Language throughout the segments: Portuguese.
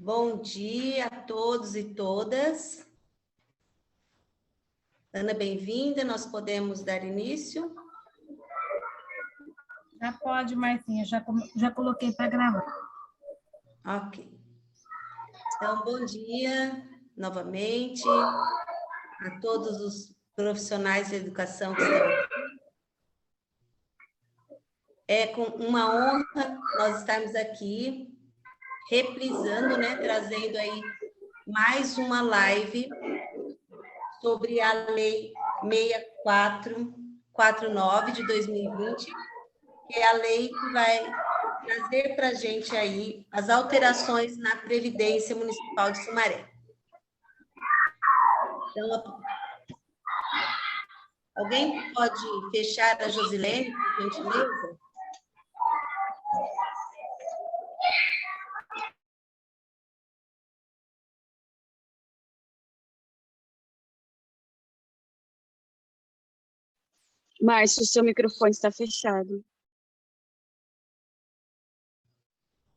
Bom dia a todos e todas. Ana, bem-vinda. Nós podemos dar início? Já pode, Marcinha, já coloquei para gravar. Ok. Então, bom dia novamente a todos os profissionais de educação que estão aqui. É com uma honra nós estarmos aqui reprisando, trazendo aí mais uma live sobre a Lei 6449 de 2020, que é a lei que vai trazer para a gente aí as alterações na Previdência Municipal de Sumaré. Então, alguém pode fechar a Josilene, por gentileza? Márcio, seu microfone está fechado.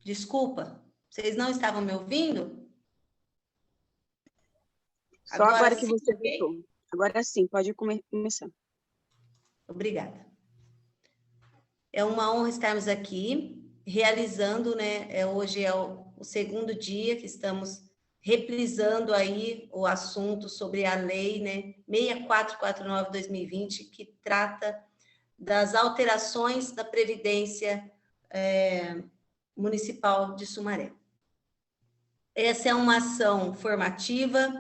Desculpa, vocês não estavam me ouvindo? Só agora que você voltou. Agora sim, pode começar. Obrigada. É uma honra estarmos aqui realizando, hoje é o segundo dia que estamos reprisando aí o assunto sobre a lei, 6449/2020, que trata das alterações da Previdência Municipal de Sumaré. Essa é uma ação formativa,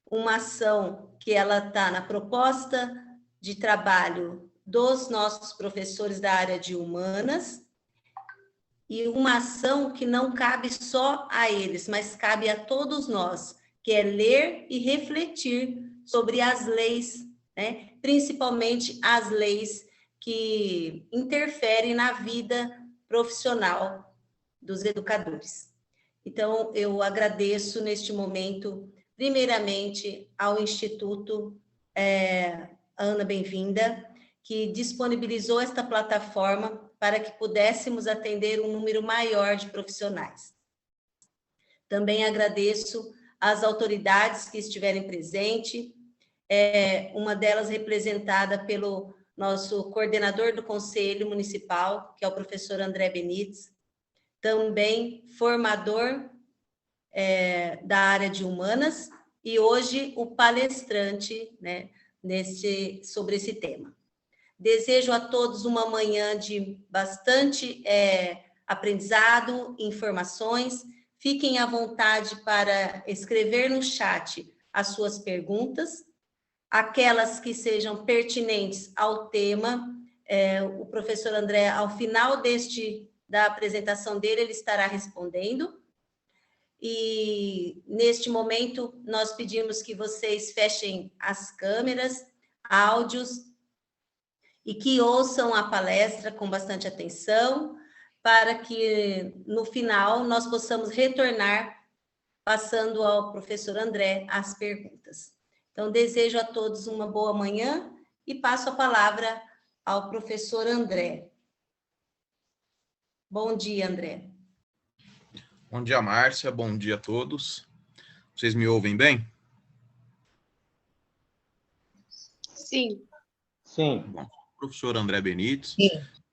uma ação que ela está na proposta de trabalho dos nossos professores da área de humanas, e uma ação que não cabe só a eles, mas cabe a todos nós, que é ler e refletir sobre as leis, principalmente as leis que interferem na vida profissional dos educadores. Então, eu agradeço neste momento, primeiramente, ao Instituto Ana, bem-vinda, que disponibilizou esta plataforma para que pudéssemos atender um número maior de profissionais. Também agradeço às autoridades que estiverem presentes, uma delas representada pelo nosso coordenador do Conselho Municipal, que é o professor André Benites, também formador da área de humanas, e hoje o palestrante, sobre esse tema. Desejo a todos uma manhã de bastante aprendizado, informações. Fiquem à vontade para escrever no chat as suas perguntas, aquelas que sejam pertinentes ao tema. O professor André, ao final da apresentação dele, ele estará respondendo. E, neste momento, nós pedimos que vocês fechem as câmeras, áudios, e que ouçam a palestra com bastante atenção, para que, no final, nós possamos retornar, passando ao professor André as perguntas. Então, desejo a todos uma boa manhã e passo a palavra ao professor André. Bom dia, André. Bom dia, Márcia. Bom dia a todos. Vocês me ouvem bem? Sim. Sim. Bom, professor André Benites,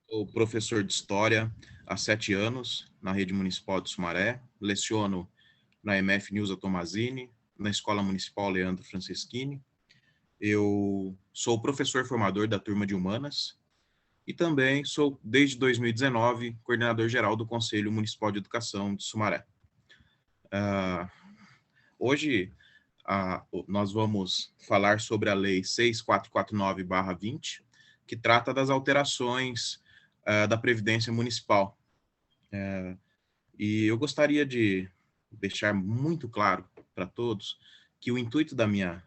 sou professor de História há 7 anos na Rede Municipal de Sumaré, leciono na MF Nilza Tomazini, na Escola Municipal Leandro Franceschini. Eu sou professor formador da turma de Humanas e também sou, desde 2019, coordenador geral do Conselho Municipal de Educação de Sumaré. Hoje, nós vamos falar sobre a Lei 6449/20, que trata das alterações da Previdência Municipal. E eu gostaria de deixar muito claro para todos que o intuito da minha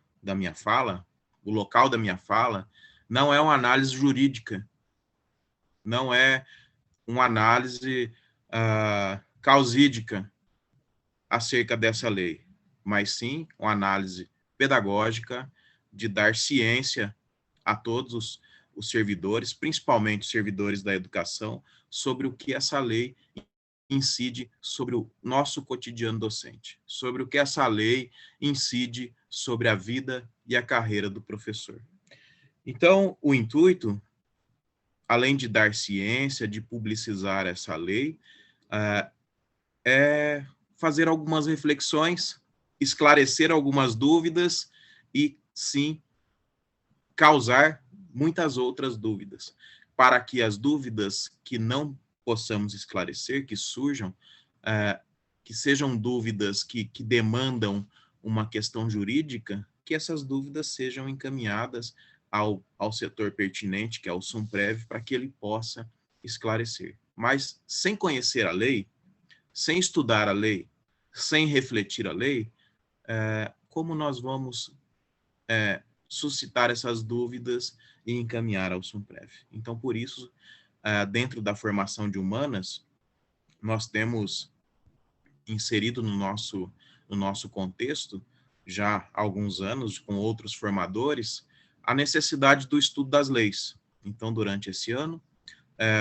fala, o local da minha fala, não é uma análise jurídica, não é uma análise causídica acerca dessa lei, mas sim uma análise pedagógica de dar ciência a todos os servidores, principalmente os servidores da educação, sobre o que essa lei incide sobre o nosso cotidiano docente, sobre o que essa lei incide sobre a vida e a carreira do professor. Então, o intuito, além de dar ciência, de publicizar essa lei, é fazer algumas reflexões, esclarecer algumas dúvidas e, sim, causar muitas outras dúvidas, para que as dúvidas que não possamos esclarecer, que surjam, que sejam dúvidas que demandam uma questão jurídica, que essas dúvidas sejam encaminhadas ao setor pertinente, que é o SUNPREV, para que ele possa esclarecer. Mas, sem conhecer a lei, sem estudar a lei, sem refletir a lei, como nós vamos suscitar essas dúvidas e encaminhar ao SUNPREV? Então, por isso, dentro da formação de humanas, nós temos inserido no nosso contexto, já há alguns anos, com outros formadores, a necessidade do estudo das leis. Então, durante esse ano,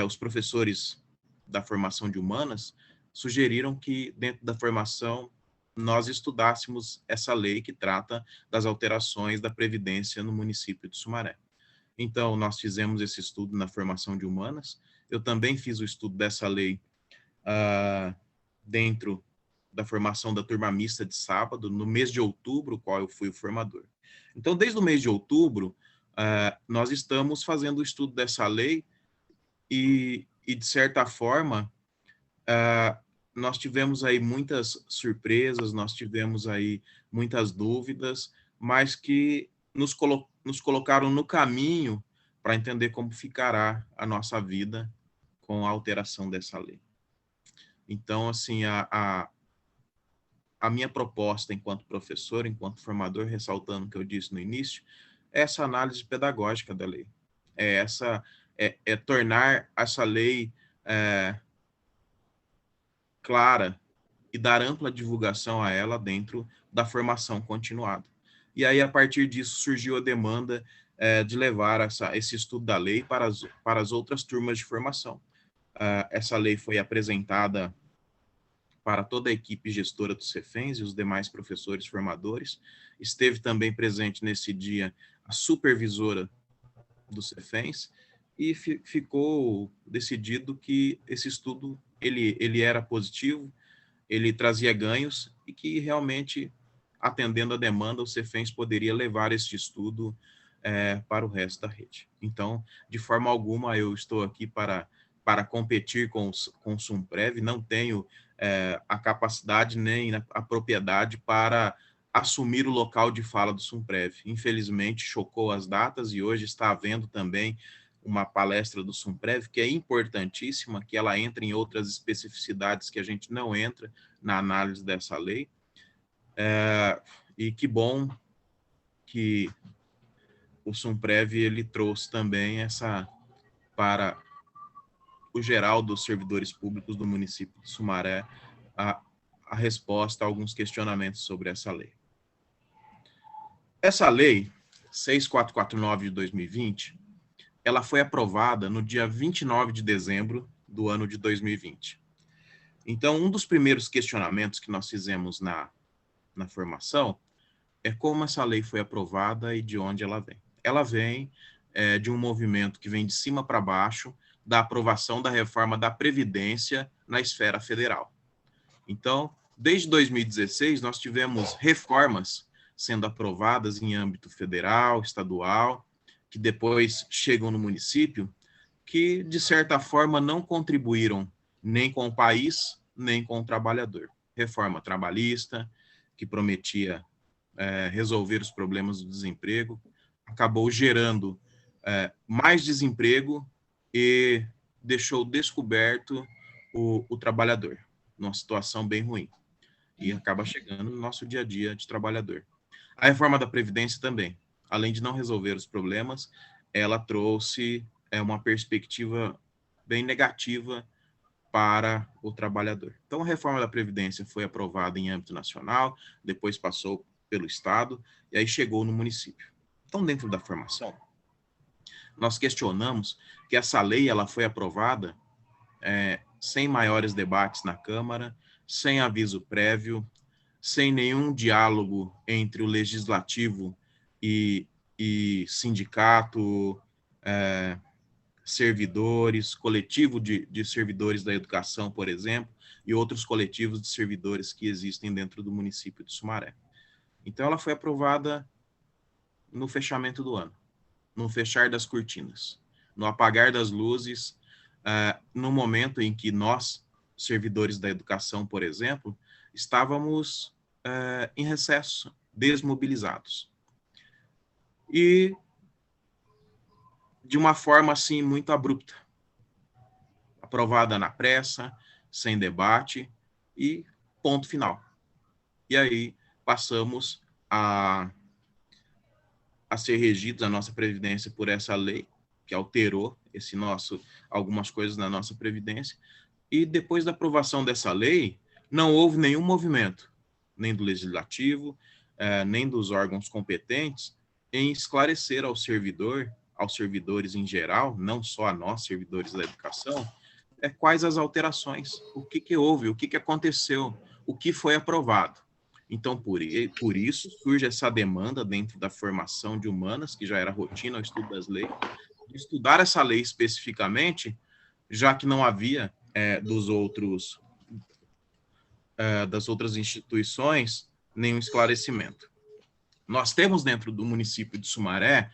os professores da formação de humanas sugeriram que, dentro da formação, nós estudássemos essa lei que trata das alterações da Previdência no município de Sumaré. Então, nós fizemos esse estudo na formação de humanas. Eu também fiz o estudo dessa lei dentro da formação da turma mista de sábado, no mês de outubro, qual eu fui o formador. Então, desde o mês de outubro, nós estamos fazendo o estudo dessa lei e de certa forma, nós tivemos aí muitas surpresas, nós tivemos aí muitas dúvidas, mas que nos colocaram no caminho para entender como ficará a nossa vida com a alteração dessa lei. Então, assim, a minha proposta enquanto professor, enquanto formador, ressaltando o que eu disse no início, é essa análise pedagógica da lei. É tornar essa lei clara e dar ampla divulgação a ela dentro da formação continuada. E aí, a partir disso, surgiu a demanda de levar esse estudo da lei para as outras turmas de formação. Essa lei foi apresentada para toda a equipe gestora do Cefens e os demais professores formadores. Esteve também presente nesse dia a supervisora do Cefens, e ficou decidido que esse estudo ele era positivo, ele trazia ganhos e que realmente, atendendo a demanda, o Cefens poderia levar este estudo para o resto da rede. Então, de forma alguma, eu estou aqui para competir com o SUNPREV, não tenho a capacidade nem a propriedade para assumir o local de fala do SUNPREV. Infelizmente, chocou as datas e hoje está havendo também uma palestra do SUNPREV, que é importantíssima, que ela entra em outras especificidades que a gente não entra na análise dessa lei. E que bom que o SUNPREV ele trouxe também para o geral dos servidores públicos do município de Sumaré a resposta a alguns questionamentos sobre essa lei. Essa lei, 6449 de 2020, ela foi aprovada no dia 29 de dezembro do ano de 2020. Então, um dos primeiros questionamentos que nós fizemos na formação é como essa lei foi aprovada e de onde ela vem. Ela vem de um movimento que vem de cima para baixo, da aprovação da reforma da Previdência na esfera federal. Então, desde 2016, nós tivemos reformas sendo aprovadas em âmbito federal, estadual, que depois chegam no município, que, de certa forma, não contribuíram nem com o país, nem com o trabalhador. Reforma trabalhista, que prometia resolver os problemas do desemprego, acabou gerando mais desemprego e deixou descoberto o trabalhador, numa situação bem ruim, e acaba chegando no nosso dia a dia de trabalhador. A reforma da Previdência também, além de não resolver os problemas, ela trouxe uma perspectiva bem negativa para o trabalhador. Então, a reforma da Previdência foi aprovada em âmbito nacional, depois passou pelo Estado, e aí chegou no município. Então, dentro da formação, nós questionamos que essa lei ela foi aprovada sem maiores debates na Câmara, sem aviso prévio, sem nenhum diálogo entre o legislativo e sindicato, servidores, coletivo de servidores da educação, por exemplo, e outros coletivos de servidores que existem dentro do município de Sumaré. Então, ela foi aprovada no fechamento do ano, no fechar das cortinas, no apagar das luzes, no momento em que nós, servidores da educação, por exemplo, estávamos em recesso, desmobilizados. E de uma forma, assim, muito abrupta. Aprovada na pressa, sem debate e ponto final. E aí passamos a ser regidos, a nossa Previdência, por essa lei, que alterou algumas coisas na nossa Previdência. E depois da aprovação dessa lei, não houve nenhum movimento, nem do Legislativo, nem dos órgãos competentes, em esclarecer ao servidor, aos servidores em geral, não só a nós, servidores da educação, quais as alterações, o que houve, o que aconteceu, o que foi aprovado. Então, por isso, surge essa demanda dentro da formação de humanas, que já era rotina, o estudo das leis, de estudar essa lei especificamente, já que não havia das outras instituições nenhum esclarecimento. Nós temos dentro do município de Sumaré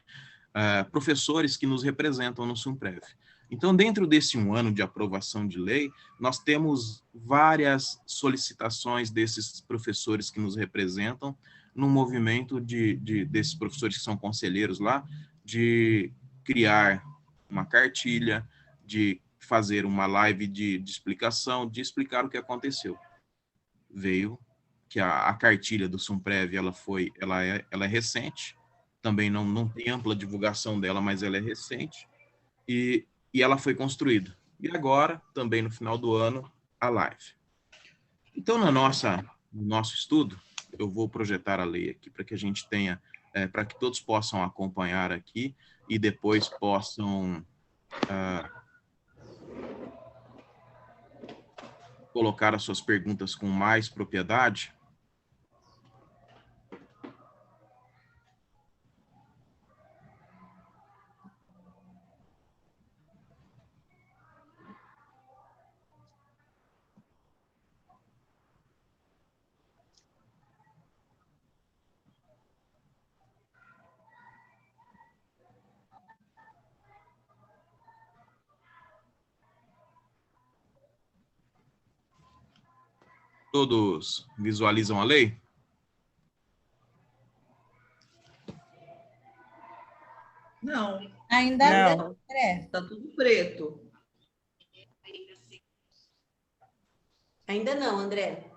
professores que nos representam no Sumprev. Então, dentro desse 1 ano de aprovação de lei, nós temos várias solicitações desses professores que nos representam no movimento desses professores que são conselheiros lá, de criar uma cartilha, de fazer uma live de explicação, de explicar o que aconteceu. Veio que a cartilha do Sumprev, ela é recente, também não tem ampla divulgação dela, mas ela é recente, e ela foi construída. E agora, também no final do ano, a live. Então, no nosso estudo, eu vou projetar a lei aqui para que a gente tenha, para que todos possam acompanhar aqui e depois possam colocar as suas perguntas com mais propriedade. Todos visualizam a lei? Não. Ainda não. É. Está tudo preto. Ainda não, André.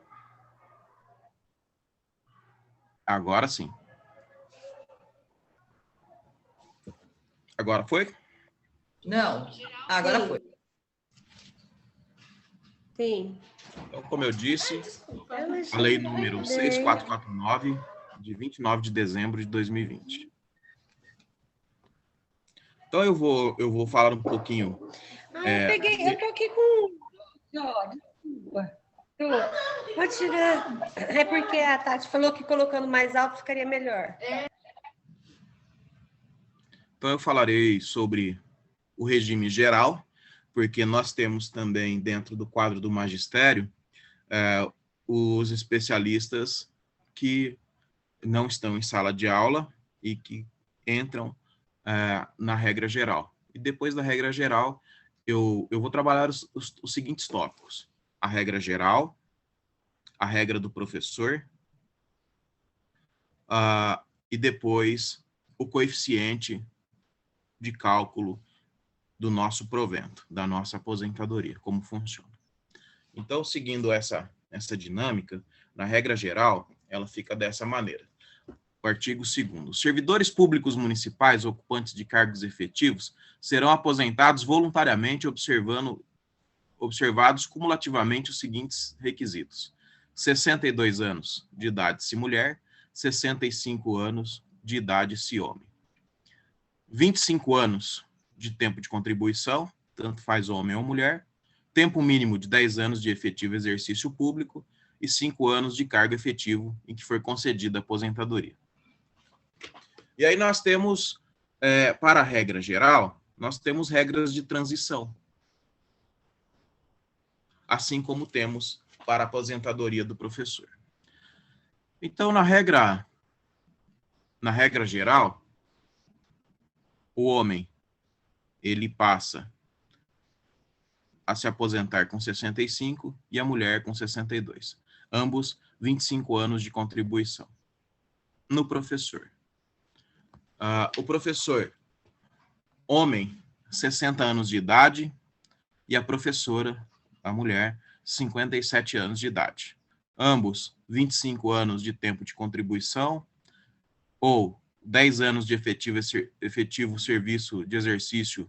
Agora sim. Agora foi? Não. Agora foi. Sim. Então, como eu disse, a lei número 6449, de 29 de dezembro de 2020. Então, eu vou falar um pouquinho. Eu tô aqui com... Desculpa. Vou tirar... É porque a Tati falou que colocando mais alto ficaria melhor. Então, eu falarei sobre o regime geral, porque nós temos também, dentro do quadro do magistério, os especialistas que não estão em sala de aula e que entram na regra geral. E depois da regra geral, eu vou trabalhar os seguintes tópicos: a regra geral, a regra do professor, e depois o coeficiente de cálculo do nosso provento, da nossa aposentadoria, como funciona. Então, seguindo essa dinâmica, na regra geral, ela fica dessa maneira. O artigo 2º. Os servidores públicos municipais ocupantes de cargos efetivos serão aposentados voluntariamente observados cumulativamente os seguintes requisitos: 62 anos de idade se mulher, 65 anos de idade se homem. 25 anos de tempo de contribuição, tanto faz homem ou mulher, tempo mínimo de 10 anos de efetivo exercício público e 5 anos de cargo efetivo em que for concedida a aposentadoria. E aí nós temos, para a regra geral, nós temos regras de transição, assim como temos para a aposentadoria do professor. Então, na regra geral, o homem, ele passa a se aposentar com 65 e a mulher com 62. Ambos 25 anos de contribuição. No professor. O professor, homem, 60 anos de idade, e a professora, a mulher, 57 anos de idade. Ambos 25 anos de tempo de contribuição, ou 10 anos de efetivo serviço de exercício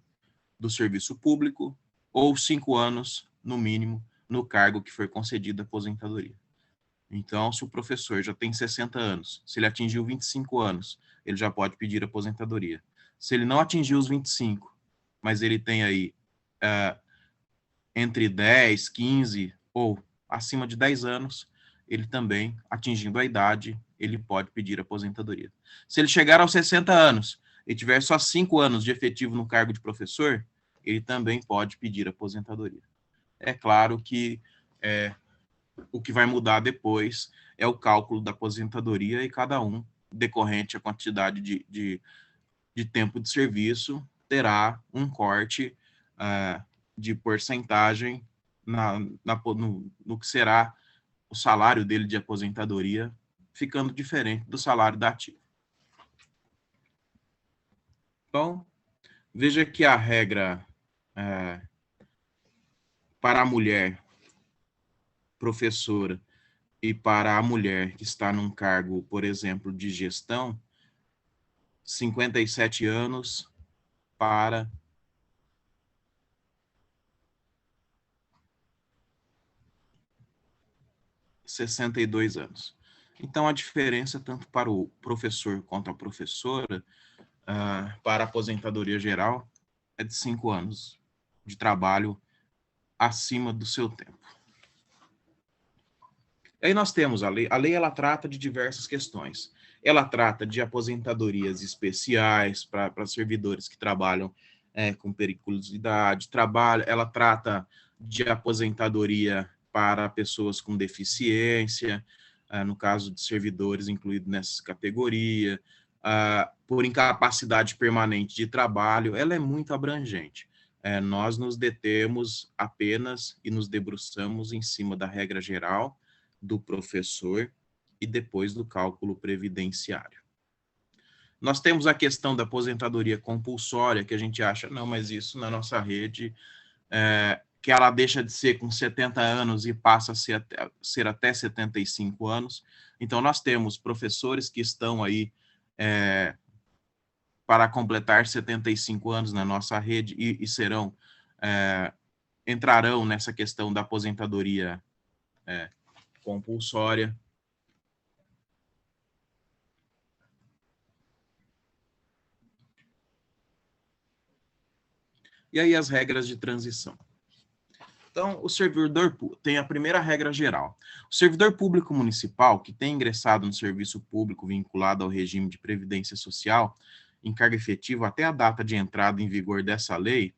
do serviço público, ou 5 anos, no mínimo, no cargo que for concedida a aposentadoria. Então, se o professor já tem 60 anos, se ele atingiu 25 anos, ele já pode pedir aposentadoria. Se ele não atingiu os 25, mas ele tem aí entre 10, 15 ou acima de 10 anos, ele também, atingindo a idade, ele pode pedir aposentadoria. Se ele chegar aos 60 anos e tiver só 5 anos de efetivo no cargo de professor, ele também pode pedir aposentadoria. É claro que o que vai mudar depois é o cálculo da aposentadoria e cada um, decorrente à quantidade de tempo de serviço, terá um corte de porcentagem no que será o salário dele de aposentadoria, ficando diferente do salário da ativa. Então, veja que a regra para a mulher professora e para a mulher que está num cargo, por exemplo, de gestão, 57 anos para 62 anos. Então, a diferença, tanto para o professor quanto a professora, para a aposentadoria geral, é de 5 anos de trabalho acima do seu tempo. Aí nós temos a lei. A lei, ela trata de diversas questões. Ela trata de aposentadorias especiais para servidores que trabalham com periculosidade, ela trata de aposentadoria para pessoas com deficiência, no caso de servidores incluídos nessa categoria, por incapacidade permanente de trabalho, ela é muito abrangente. Nós nos detemos apenas e nos debruçamos em cima da regra geral do professor e depois do cálculo previdenciário. Nós temos a questão da aposentadoria compulsória, que a gente acha, não, mas isso na nossa rede, que ela deixa de ser com 70 anos e passa a ser até 75 anos. Então, nós temos professores que estão aí para completar 75 anos na nossa rede e entrarão nessa questão da aposentadoria compulsória. E aí as regras de transição. Então, o servidor tem a primeira regra geral. O servidor público municipal que tem ingressado no serviço público vinculado ao regime de previdência social em cargo efetivo até a data de entrada em vigor dessa lei,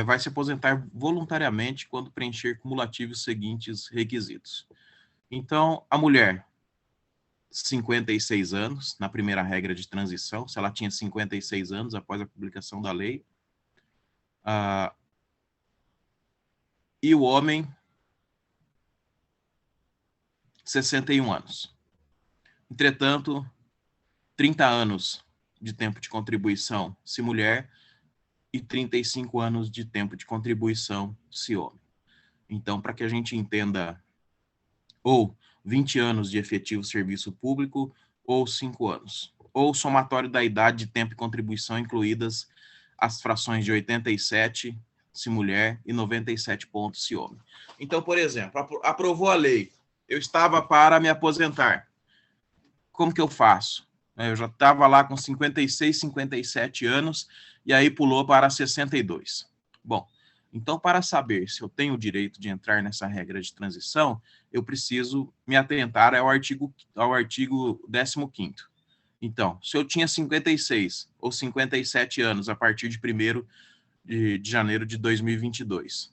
vai se aposentar voluntariamente quando preencher cumulativo os seguintes requisitos. Então, a mulher, 56 anos, na primeira regra de transição, se ela tinha 56 anos após a publicação da lei, e o homem, 61 anos. Entretanto, 30 anos de tempo de contribuição, se mulher, e 35 anos de tempo de contribuição, se homem. Então, para que a gente entenda, ou 20 anos de efetivo serviço público, ou 5 anos. Ou somatório da idade de tempo e contribuição, incluídas as frações de 87, se mulher, e 97 pontos, se homem. Então, por exemplo, aprovou a lei, eu estava para me aposentar. Como que eu faço? Eu já estava lá com 56, 57 anos, e aí pulou para 62. Bom, então, para saber se eu tenho o direito de entrar nessa regra de transição, eu preciso me atentar ao artigo 15º. Então, se eu tinha 56 ou 57 anos a partir de 1º de janeiro de 2022,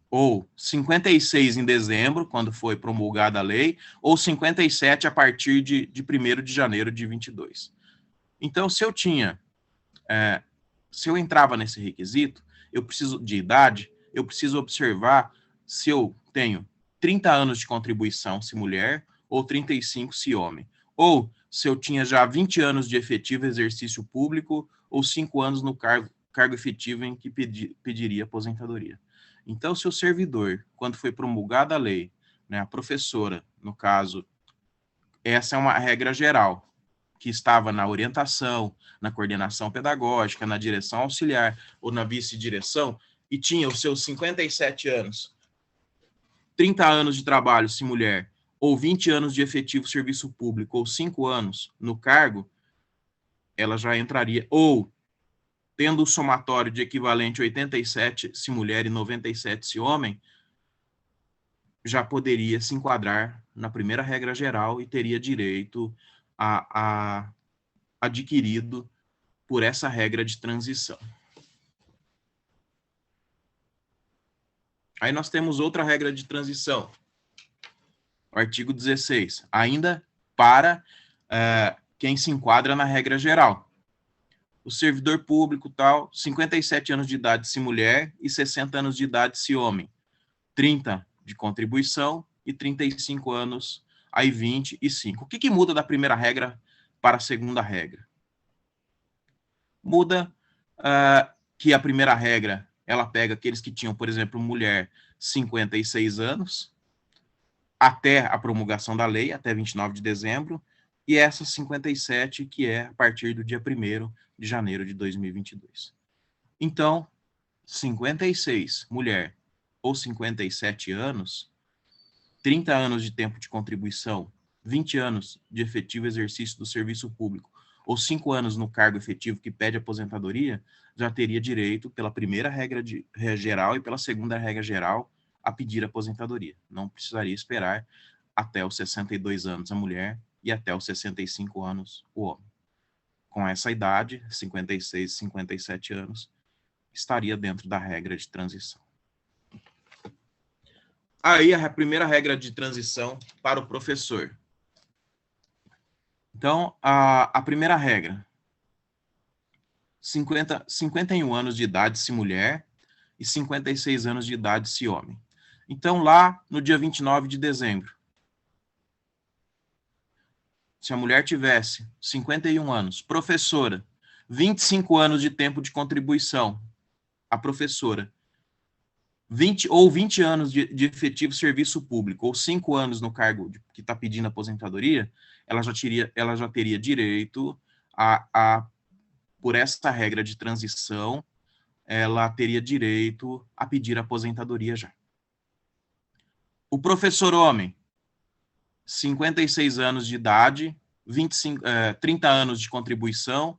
ou 56 em dezembro, quando foi promulgada a lei, ou 57 a partir de 1º de janeiro de 22. Então, se eu entrava nesse requisito, de idade, eu preciso observar se eu tenho 30 anos de contribuição, se mulher, ou 35 se homem. Ou se eu tinha já 20 anos de efetivo exercício público, ou 5 anos no cargo efetivo em que pediria aposentadoria. Então, se o servidor, quando foi promulgada a lei, né, a professora, no caso, essa é uma regra geral, que estava na orientação, na coordenação pedagógica, na direção auxiliar ou na vice-direção, e tinha os seus 57 anos, 30 anos de trabalho, se mulher, ou 20 anos de efetivo serviço público, ou 5 anos no cargo, ela já entraria, ou tendo o somatório de equivalente 87 se mulher e 97 se homem, já poderia se enquadrar na primeira regra geral e teria direito a adquirido por essa regra de transição. Aí nós temos outra regra de transição, o artigo 16, ainda para quem se enquadra na regra geral. O servidor público, 57 anos de idade se mulher e 60 anos de idade se homem, 30 de contribuição e 35 anos, aí 25. O que muda da primeira regra para a segunda regra? Muda que a primeira regra, ela pega aqueles que tinham, por exemplo, mulher 56 anos, até a promulgação da lei, até 29 de dezembro, e essa 57, que é a partir do dia 1º de janeiro de 2022. Então, 56, mulher, ou 57 anos, 30 anos de tempo de contribuição, 20 anos de efetivo exercício do serviço público, ou 5 anos no cargo efetivo que pede aposentadoria, já teria direito, pela primeira regra geral e pela segunda regra geral, a pedir aposentadoria. Não precisaria esperar até os 62 anos a mulher e até os 65 anos o homem. Com essa idade, 56, 57 anos, estaria dentro da regra de transição. Aí a primeira regra de transição para o professor. Então, a primeira regra, 51 anos de idade se mulher e 56 anos de idade se homem. Então, lá no dia 29 de dezembro, se a mulher tivesse 51 anos, professora, 25 anos de tempo de contribuição, a professora, 20 anos de efetivo serviço público, ou 5 anos no cargo que está pedindo aposentadoria, ela já teria direito por esta regra de transição, ela teria direito a pedir aposentadoria já. O professor homem, 56 anos de idade, 30 anos de contribuição,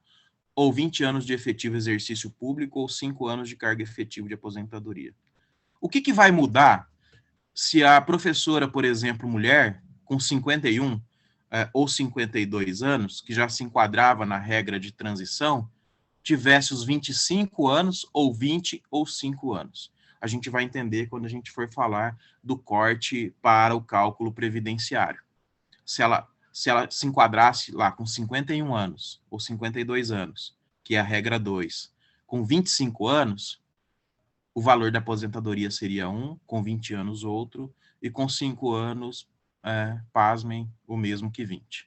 ou 20 anos de efetivo exercício público, ou 5 anos de cargo efetivo de aposentadoria. O que vai mudar se a professora, por exemplo, mulher, com 51 ou 52 anos, que já se enquadrava na regra de transição, tivesse os 25 anos, ou 20 ou 5 anos? A gente vai entender quando a gente for falar do corte para o cálculo previdenciário. Se ela se enquadrasse lá com 51 anos, ou 52 anos, que é a regra 2, com 25 anos, o valor da aposentadoria seria um, com 20 anos outro, e com 5 anos, pasmem, o mesmo que 20.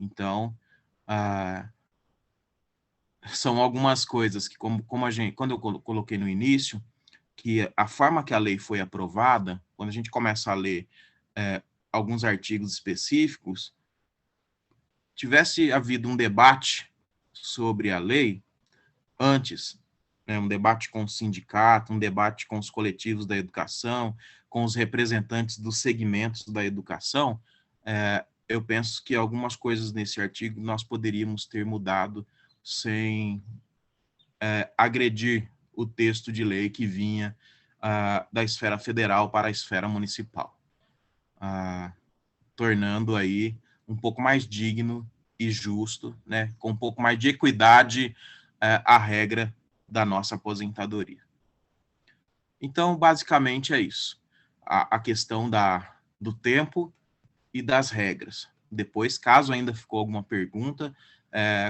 Então, são algumas coisas que, quando eu coloquei no início, que a forma que a lei foi aprovada, quando a gente começa a ler alguns artigos específicos, tivesse havido um debate sobre a lei antes, um debate com o sindicato, um debate com os coletivos da educação, com os representantes dos segmentos da educação, eu penso que algumas coisas nesse artigo nós poderíamos ter mudado sem agredir o texto de lei que vinha da esfera federal para a esfera municipal, tornando aí um pouco mais digno e justo, né, com um pouco mais de equidade a regra da nossa aposentadoria. Então, basicamente é isso. A questão do tempo e das regras. Depois, caso ainda ficou alguma pergunta,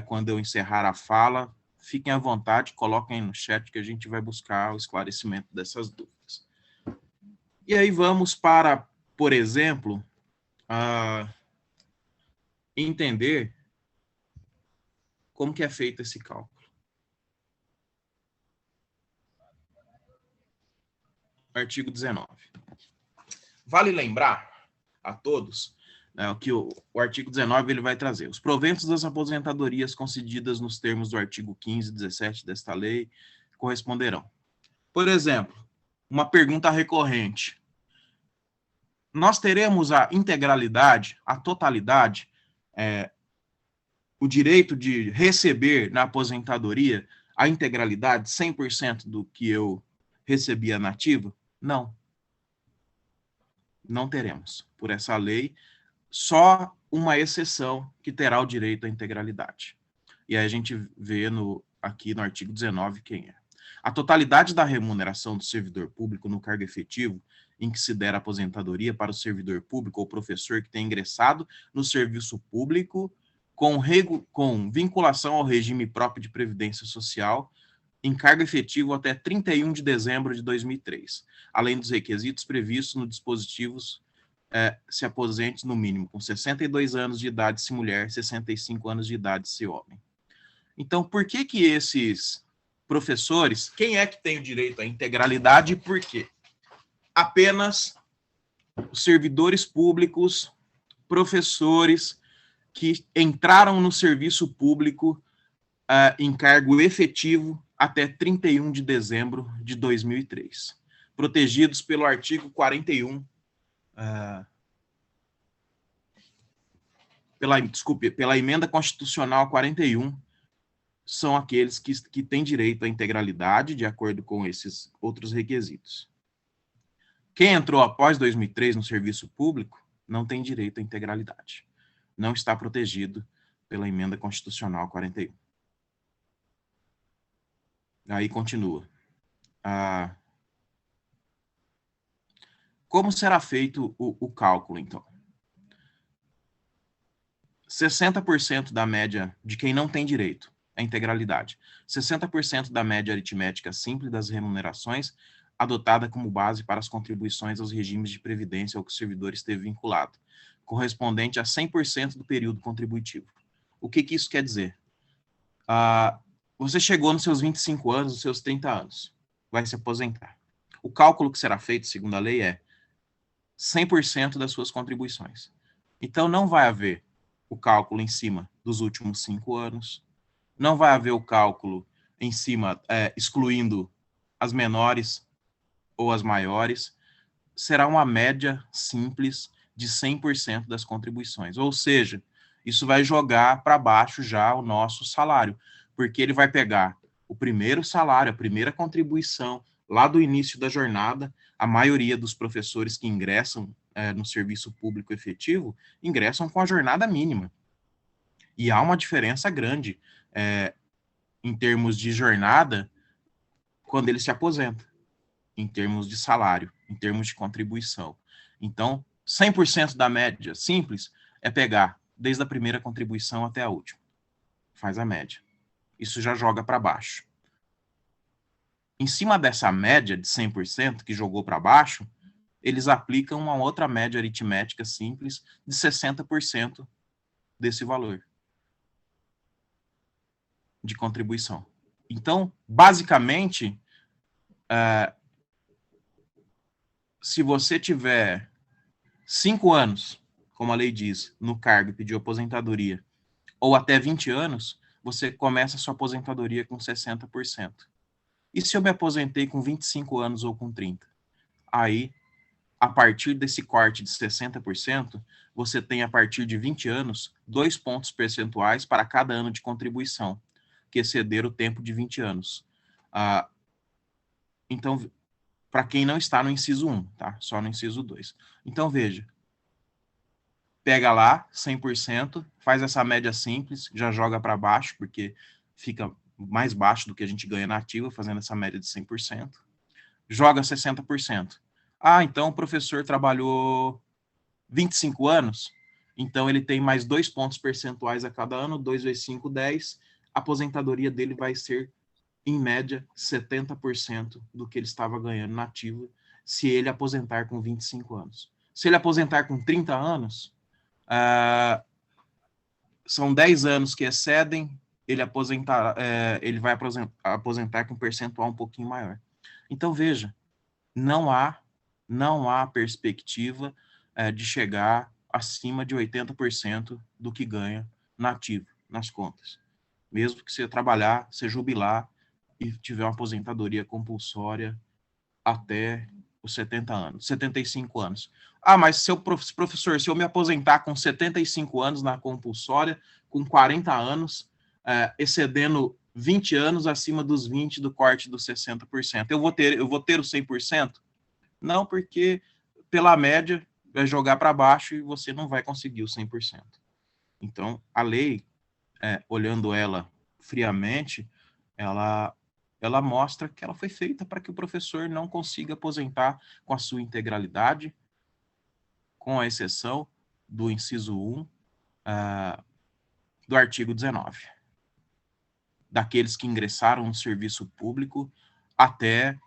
quando eu encerrar a fala, fiquem à vontade, coloquem no chat que a gente vai buscar o esclarecimento dessas dúvidas. E aí vamos para, por exemplo, entender como que é feito esse cálculo. Artigo 19. Vale lembrar a todos que o artigo 19 ele vai trazer os proventos das aposentadorias concedidas nos termos do artigo 15 e 17 desta lei corresponderão. Por exemplo, uma pergunta recorrente. Nós teremos a integralidade, a totalidade, o direito de receber na aposentadoria a integralidade, 100% do que eu recebia na ativa? Não. Não teremos. Por essa lei, só uma exceção que terá o direito à integralidade. E aí a gente vê aqui no artigo 19 quem é. A totalidade da remuneração do servidor público no cargo efetivo em que se der aposentadoria para o servidor público ou professor que tenha ingressado no serviço público com vinculação ao regime próprio de previdência social em cargo efetivo até 31 de dezembro de 2003, além dos requisitos previstos nos dispositivos se aposente no mínimo com 62 anos de idade se mulher, 65 anos de idade se homem. Então, por que que esses professores, quem é que tem o direito à integralidade e por quê? Apenas os servidores públicos, professores que entraram no serviço público em cargo efetivo até 31 de dezembro de 2003, protegidos pelo artigo 41, pela emenda constitucional 41, são aqueles que têm direito à integralidade, de acordo com esses outros requisitos. Quem entrou após 2003 no serviço público não tem direito à integralidade. Não está protegido pela emenda constitucional 41. Aí continua. Como será feito o cálculo, então? 60% da média de quem não tem direito à integralidade. 60% da média aritmética simples das remunerações adotada como base para as contribuições aos regimes de previdência ao que o servidor esteve vinculado, correspondente a 100% do período contributivo. O que isso quer dizer? Você chegou nos seus 25 anos, nos seus 30 anos, vai se aposentar. O cálculo que será feito, segundo a lei, é 100% das suas contribuições. Então, não vai haver o cálculo em cima dos últimos 5 anos, não vai haver o cálculo em cima, excluindo as menores ou as maiores, será uma média simples de 100% das contribuições. Ou seja, isso vai jogar para baixo já o nosso salário, porque ele vai pegar o primeiro salário, a primeira contribuição, lá do início da jornada. A maioria dos professores que ingressam no serviço público efetivo, ingressam com a jornada mínima. E há uma diferença grande em termos de jornada quando ele se aposenta, em termos de salário, em termos de contribuição. Então, 100% da média simples é pegar desde a primeira contribuição até a última. Faz a média. Isso já joga para baixo. Em cima dessa média de 100% que jogou para baixo, eles aplicam uma outra média aritmética simples de 60% desse valor de contribuição. Então, basicamente, se você tiver 5 anos, como a lei diz, no cargo e pediu aposentadoria, ou até 20 anos, você começa a sua aposentadoria com 60%. E se eu me aposentei com 25 anos ou com 30? Aí, a partir desse corte de 60%, você tem, a partir de 20 anos, 2 pontos percentuais para cada ano de contribuição, que exceder o tempo de 20 anos. Então, para quem não está no inciso 1, tá? Só no inciso 2. Então, veja, pega lá, 100%, faz essa média simples, já joga para baixo, porque fica mais baixo do que a gente ganha na ativa, fazendo essa média de 100%. Joga 60%. Então o professor trabalhou 25 anos, então ele tem mais 2 pontos percentuais a cada ano, 2 vezes 5, 10. A aposentadoria dele vai ser, em média, 70% do que ele estava ganhando na ativa, se ele aposentar com 25 anos. Se ele aposentar com 30 anos, são 10 anos que excedem, ele vai aposentar com um percentual um pouquinho maior. Então, veja, não há perspectiva de chegar acima de 80% do que ganha na ativa, nas contas. Mesmo que você trabalhar, você jubilar e tiver uma aposentadoria compulsória até os 70 anos, 75 anos. Mas professor, se eu me aposentar com 75 anos na compulsória, com 40 anos, excedendo 20 anos acima dos 20 do corte dos 60%, eu vou ter os 100%? Não, porque pela média vai jogar para baixo e você não vai conseguir os 100%. Então, a lei, olhando ela friamente, ela mostra que ela foi feita para que o professor não consiga aposentar com a sua integralidade, com a exceção do inciso 1 do artigo 19, daqueles que ingressaram no serviço público até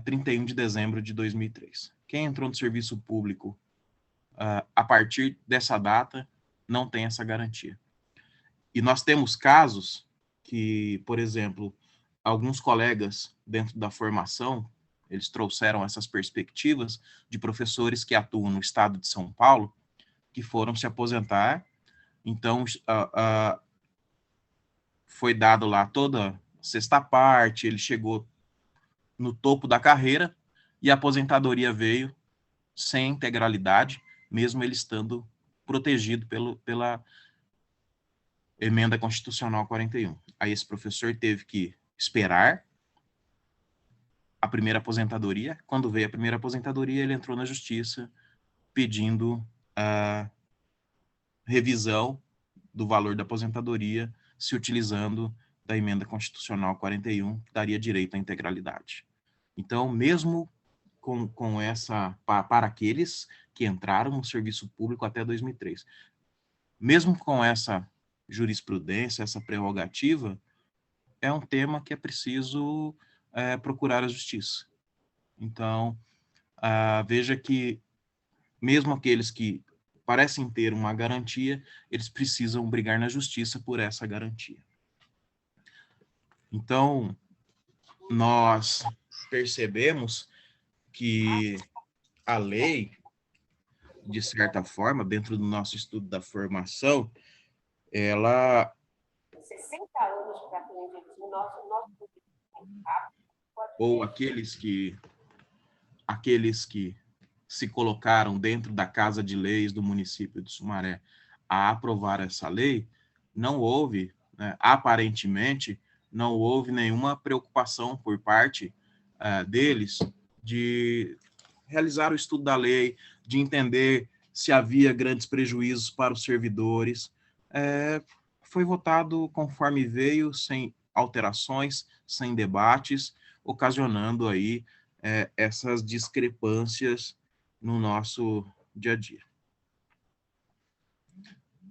31 de dezembro de 2003. Quem entrou no serviço público a partir dessa data não tem essa garantia. E nós temos casos que, por exemplo, alguns colegas dentro da formação, eles trouxeram essas perspectivas de professores que atuam no estado de São Paulo, que foram se aposentar. Então, foi dado lá toda a sexta parte, ele chegou no topo da carreira e a aposentadoria veio sem integralidade, mesmo ele estando protegido pela Emenda Constitucional 41. Aí esse professor teve que esperar a primeira aposentadoria. Quando veio a primeira aposentadoria, ele entrou na justiça pedindo a revisão do valor da aposentadoria, se utilizando da Emenda Constitucional 41, que daria direito à integralidade. Então, mesmo com essa, para aqueles que entraram no serviço público até 2003, mesmo com essa jurisprudência, essa prerrogativa, é um tema que é preciso procurar a justiça. Então, veja que mesmo aqueles que parecem ter uma garantia, eles precisam brigar na justiça por essa garantia. Então, nós percebemos que a lei, de certa forma, dentro do nosso estudo da formação, ela... 60 anos para aprender o nosso... Ou aqueles que se colocaram dentro da Casa de Leis do município de Sumaré a aprovar essa lei, não houve, aparentemente, não houve nenhuma preocupação por parte deles de realizar o estudo da lei, de entender se havia grandes prejuízos para os servidores. Foi votado conforme veio, sem alterações, sem debates, ocasionando aí essas discrepâncias no nosso dia a dia.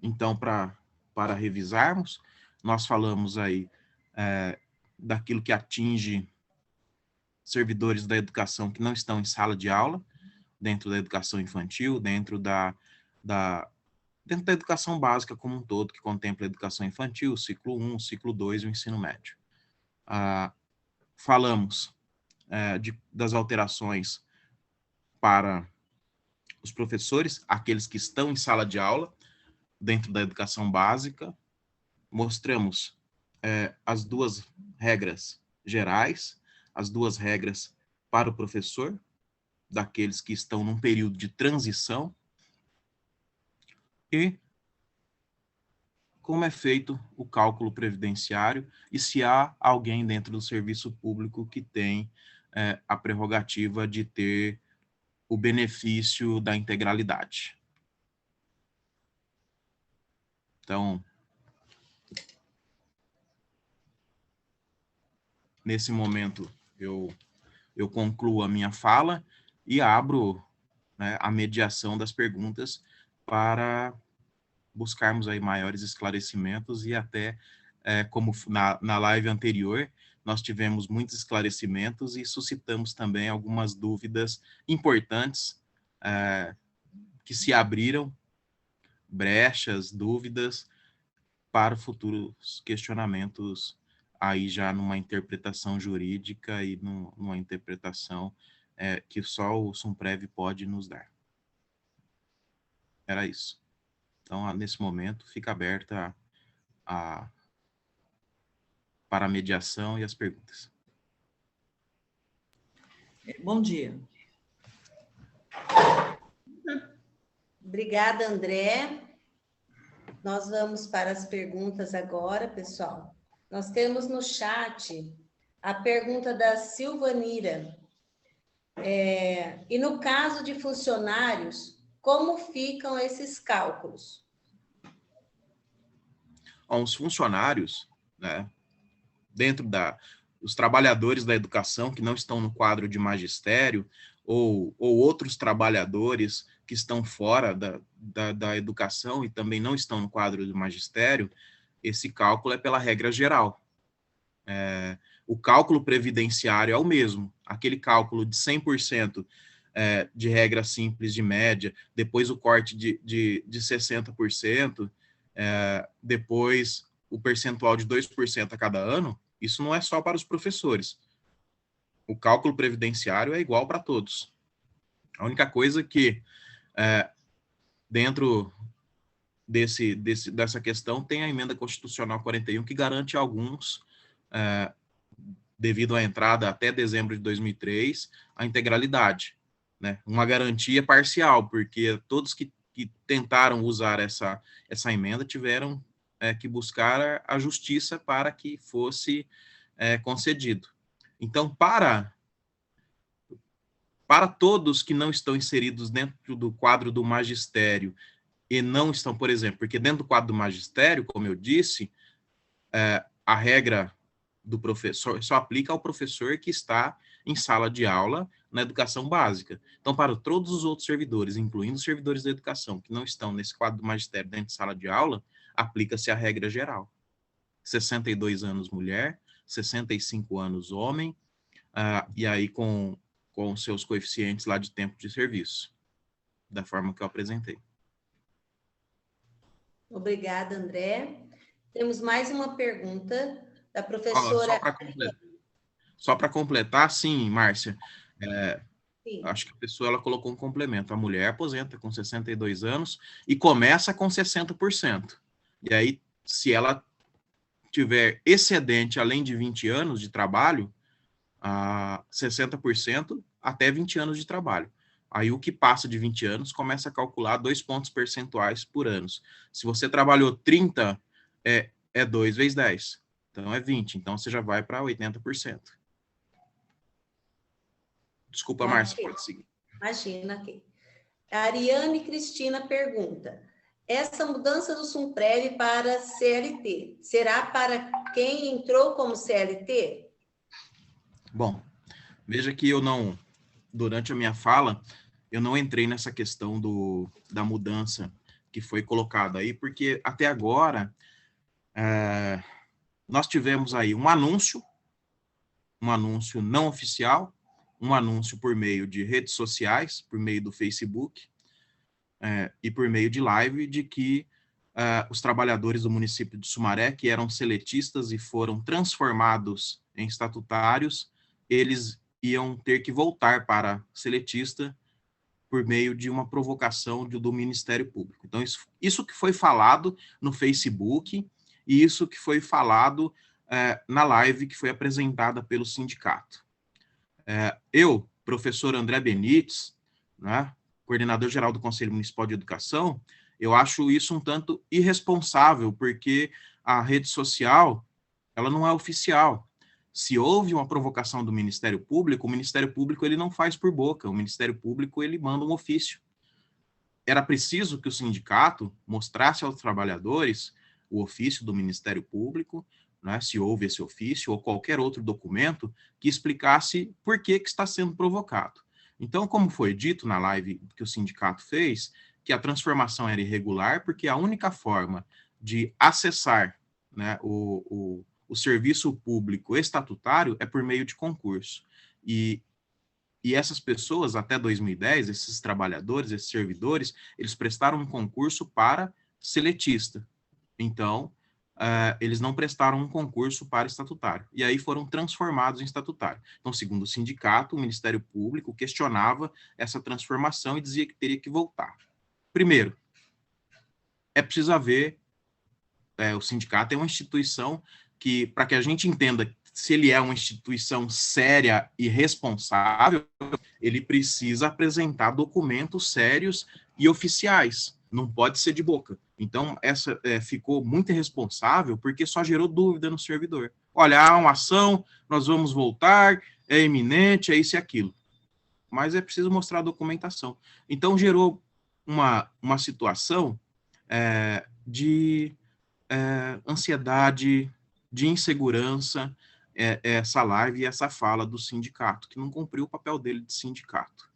Então, para revisarmos, nós falamos aí daquilo que atinge servidores da educação que não estão em sala de aula, dentro da educação infantil, dentro da educação básica como um todo, que contempla a educação infantil, o ciclo 1, o ciclo 2 e o ensino médio. Falamos das alterações para os professores, aqueles que estão em sala de aula, dentro da educação básica. Mostramos as duas regras gerais, as duas regras para o professor, daqueles que estão num período de transição, e como é feito o cálculo previdenciário e se há alguém dentro do serviço público que tem a prerrogativa de ter o benefício da integralidade. Então, nesse momento, eu concluo a minha fala e abro, né, a mediação das perguntas para buscarmos aí maiores esclarecimentos e até, como na live anterior, nós tivemos muitos esclarecimentos e suscitamos também algumas dúvidas importantes que se abriram, brechas, dúvidas, para futuros questionamentos aí já numa interpretação jurídica e numa interpretação que só o Sumprev pode nos dar. Era isso. Então, nesse momento, fica aberta para a mediação e as perguntas. Bom dia. Obrigada, André. Nós vamos para as perguntas agora, pessoal. Nós temos no chat a pergunta da Silvanira. E no caso de funcionários, como ficam esses cálculos? Os funcionários, né, dentro os trabalhadores da educação que não estão no quadro de magistério ou outros trabalhadores que estão fora da educação e também não estão no quadro do magistério, esse cálculo é pela regra geral. O cálculo previdenciário é o mesmo, aquele cálculo de 100% de regra simples de média, depois o corte de 60%, depois o percentual de 2% a cada ano, isso não é só para os professores. O cálculo previdenciário é igual para todos. A única coisa que, dentro dessa questão, tem a Emenda Constitucional 41, que garante alguns, devido à entrada até dezembro de 2003, a integralidade, né? Uma garantia parcial, porque todos que tentaram usar essa emenda tiveram que buscar a justiça para que fosse concedido. Então, para todos que não estão inseridos dentro do quadro do magistério e não estão, por exemplo, porque dentro do quadro do magistério, como eu disse, a regra do professor só aplica ao professor que está em sala de aula na educação básica. Então, para todos os outros servidores, incluindo os servidores da educação, que não estão nesse quadro do magistério dentro de sala de aula, aplica-se a regra geral. 62 anos mulher, 65 anos homem, e aí com seus coeficientes lá de tempo de serviço, da forma que eu apresentei. Obrigada, André. Temos mais uma pergunta da professora... Só para completar, sim, Márcia, Sim. acho que a pessoa ela colocou um complemento. A mulher aposenta com 62 anos e começa com 60%. E aí, se ela tiver excedente além de 20 anos de trabalho, 60% até 20 anos de trabalho. Aí o que passa de 20 anos começa a calcular 2 pontos percentuais por ano. Se você trabalhou 30, é 2 vezes 10. Então é 20. Então você já vai para 80%. Desculpa, Márcia, pode seguir. Imagina aqui. A Ariane Cristina pergunta: essa mudança do Sumprev para CLT será para quem entrou como CLT? Bom, veja que durante a minha fala, eu não entrei nessa questão da mudança que foi colocada aí, porque até agora nós tivemos aí um anúncio não oficial, um anúncio por meio de redes sociais, por meio do Facebook e por meio de live, de que os trabalhadores do município de Sumaré, que eram seletistas e foram transformados em estatutários, eles iam ter que voltar para seletista por meio de uma provocação do Ministério Público. Então, isso que foi falado no Facebook e isso que foi falado na live que foi apresentada pelo sindicato. Eu, professor André Benites, né, coordenador-geral do Conselho Municipal de Educação, Eu acho isso um tanto irresponsável, porque a rede social, ela não é oficial. Se houve uma provocação do Ministério Público, o Ministério Público ele não faz por boca, o Ministério Público ele manda um ofício. Era preciso que o sindicato mostrasse aos trabalhadores o ofício do Ministério Público, né, se houve esse ofício, ou qualquer outro documento que explicasse por que está sendo provocado. Então, como foi dito na live que o sindicato fez, que a transformação era irregular, porque a única forma de acessar, né, o serviço público estatutário é por meio de concurso. E essas pessoas, até 2010, esses trabalhadores, esses servidores, eles prestaram um concurso para seletista. Então, eles não prestaram um concurso para estatutário. E aí foram transformados em estatutário. Então, segundo o sindicato, o Ministério Público questionava essa transformação e dizia que teria que voltar. Primeiro, é preciso haver, o sindicato é uma instituição que, para que a gente entenda se ele é uma instituição séria e responsável, ele precisa apresentar documentos sérios e oficiais, não pode ser de boca. Então, essa ficou muito irresponsável, porque só gerou dúvida no servidor. Olha, há uma ação, nós vamos voltar, é iminente, é isso e aquilo. Mas é preciso mostrar a documentação. Então, gerou uma situação de ansiedade, de insegurança, essa live e essa fala do sindicato, que não cumpriu o papel dele de sindicato.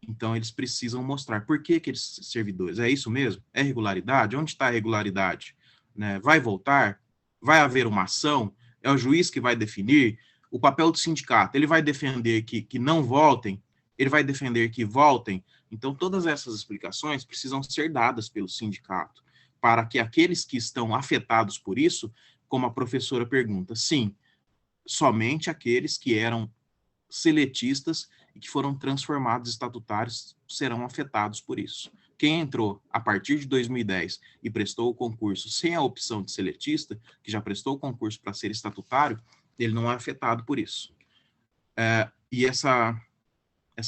Então, eles precisam mostrar por que aqueles servidores. É isso mesmo? É regularidade? Onde está a regularidade? Né? Vai voltar? Vai haver uma ação? É o juiz que vai definir? O papel do sindicato, ele vai defender que não voltem? Ele vai defender que voltem? Então, todas essas explicações precisam ser dadas pelo sindicato, para que aqueles que estão afetados por isso, como a professora pergunta, sim, somente aqueles que eram seletistas e que foram transformados estatutários serão afetados por isso. Quem entrou a partir de 2010 e prestou o concurso sem a opção de seletista, que já prestou o concurso para ser estatutário, ele não é afetado por isso. E essa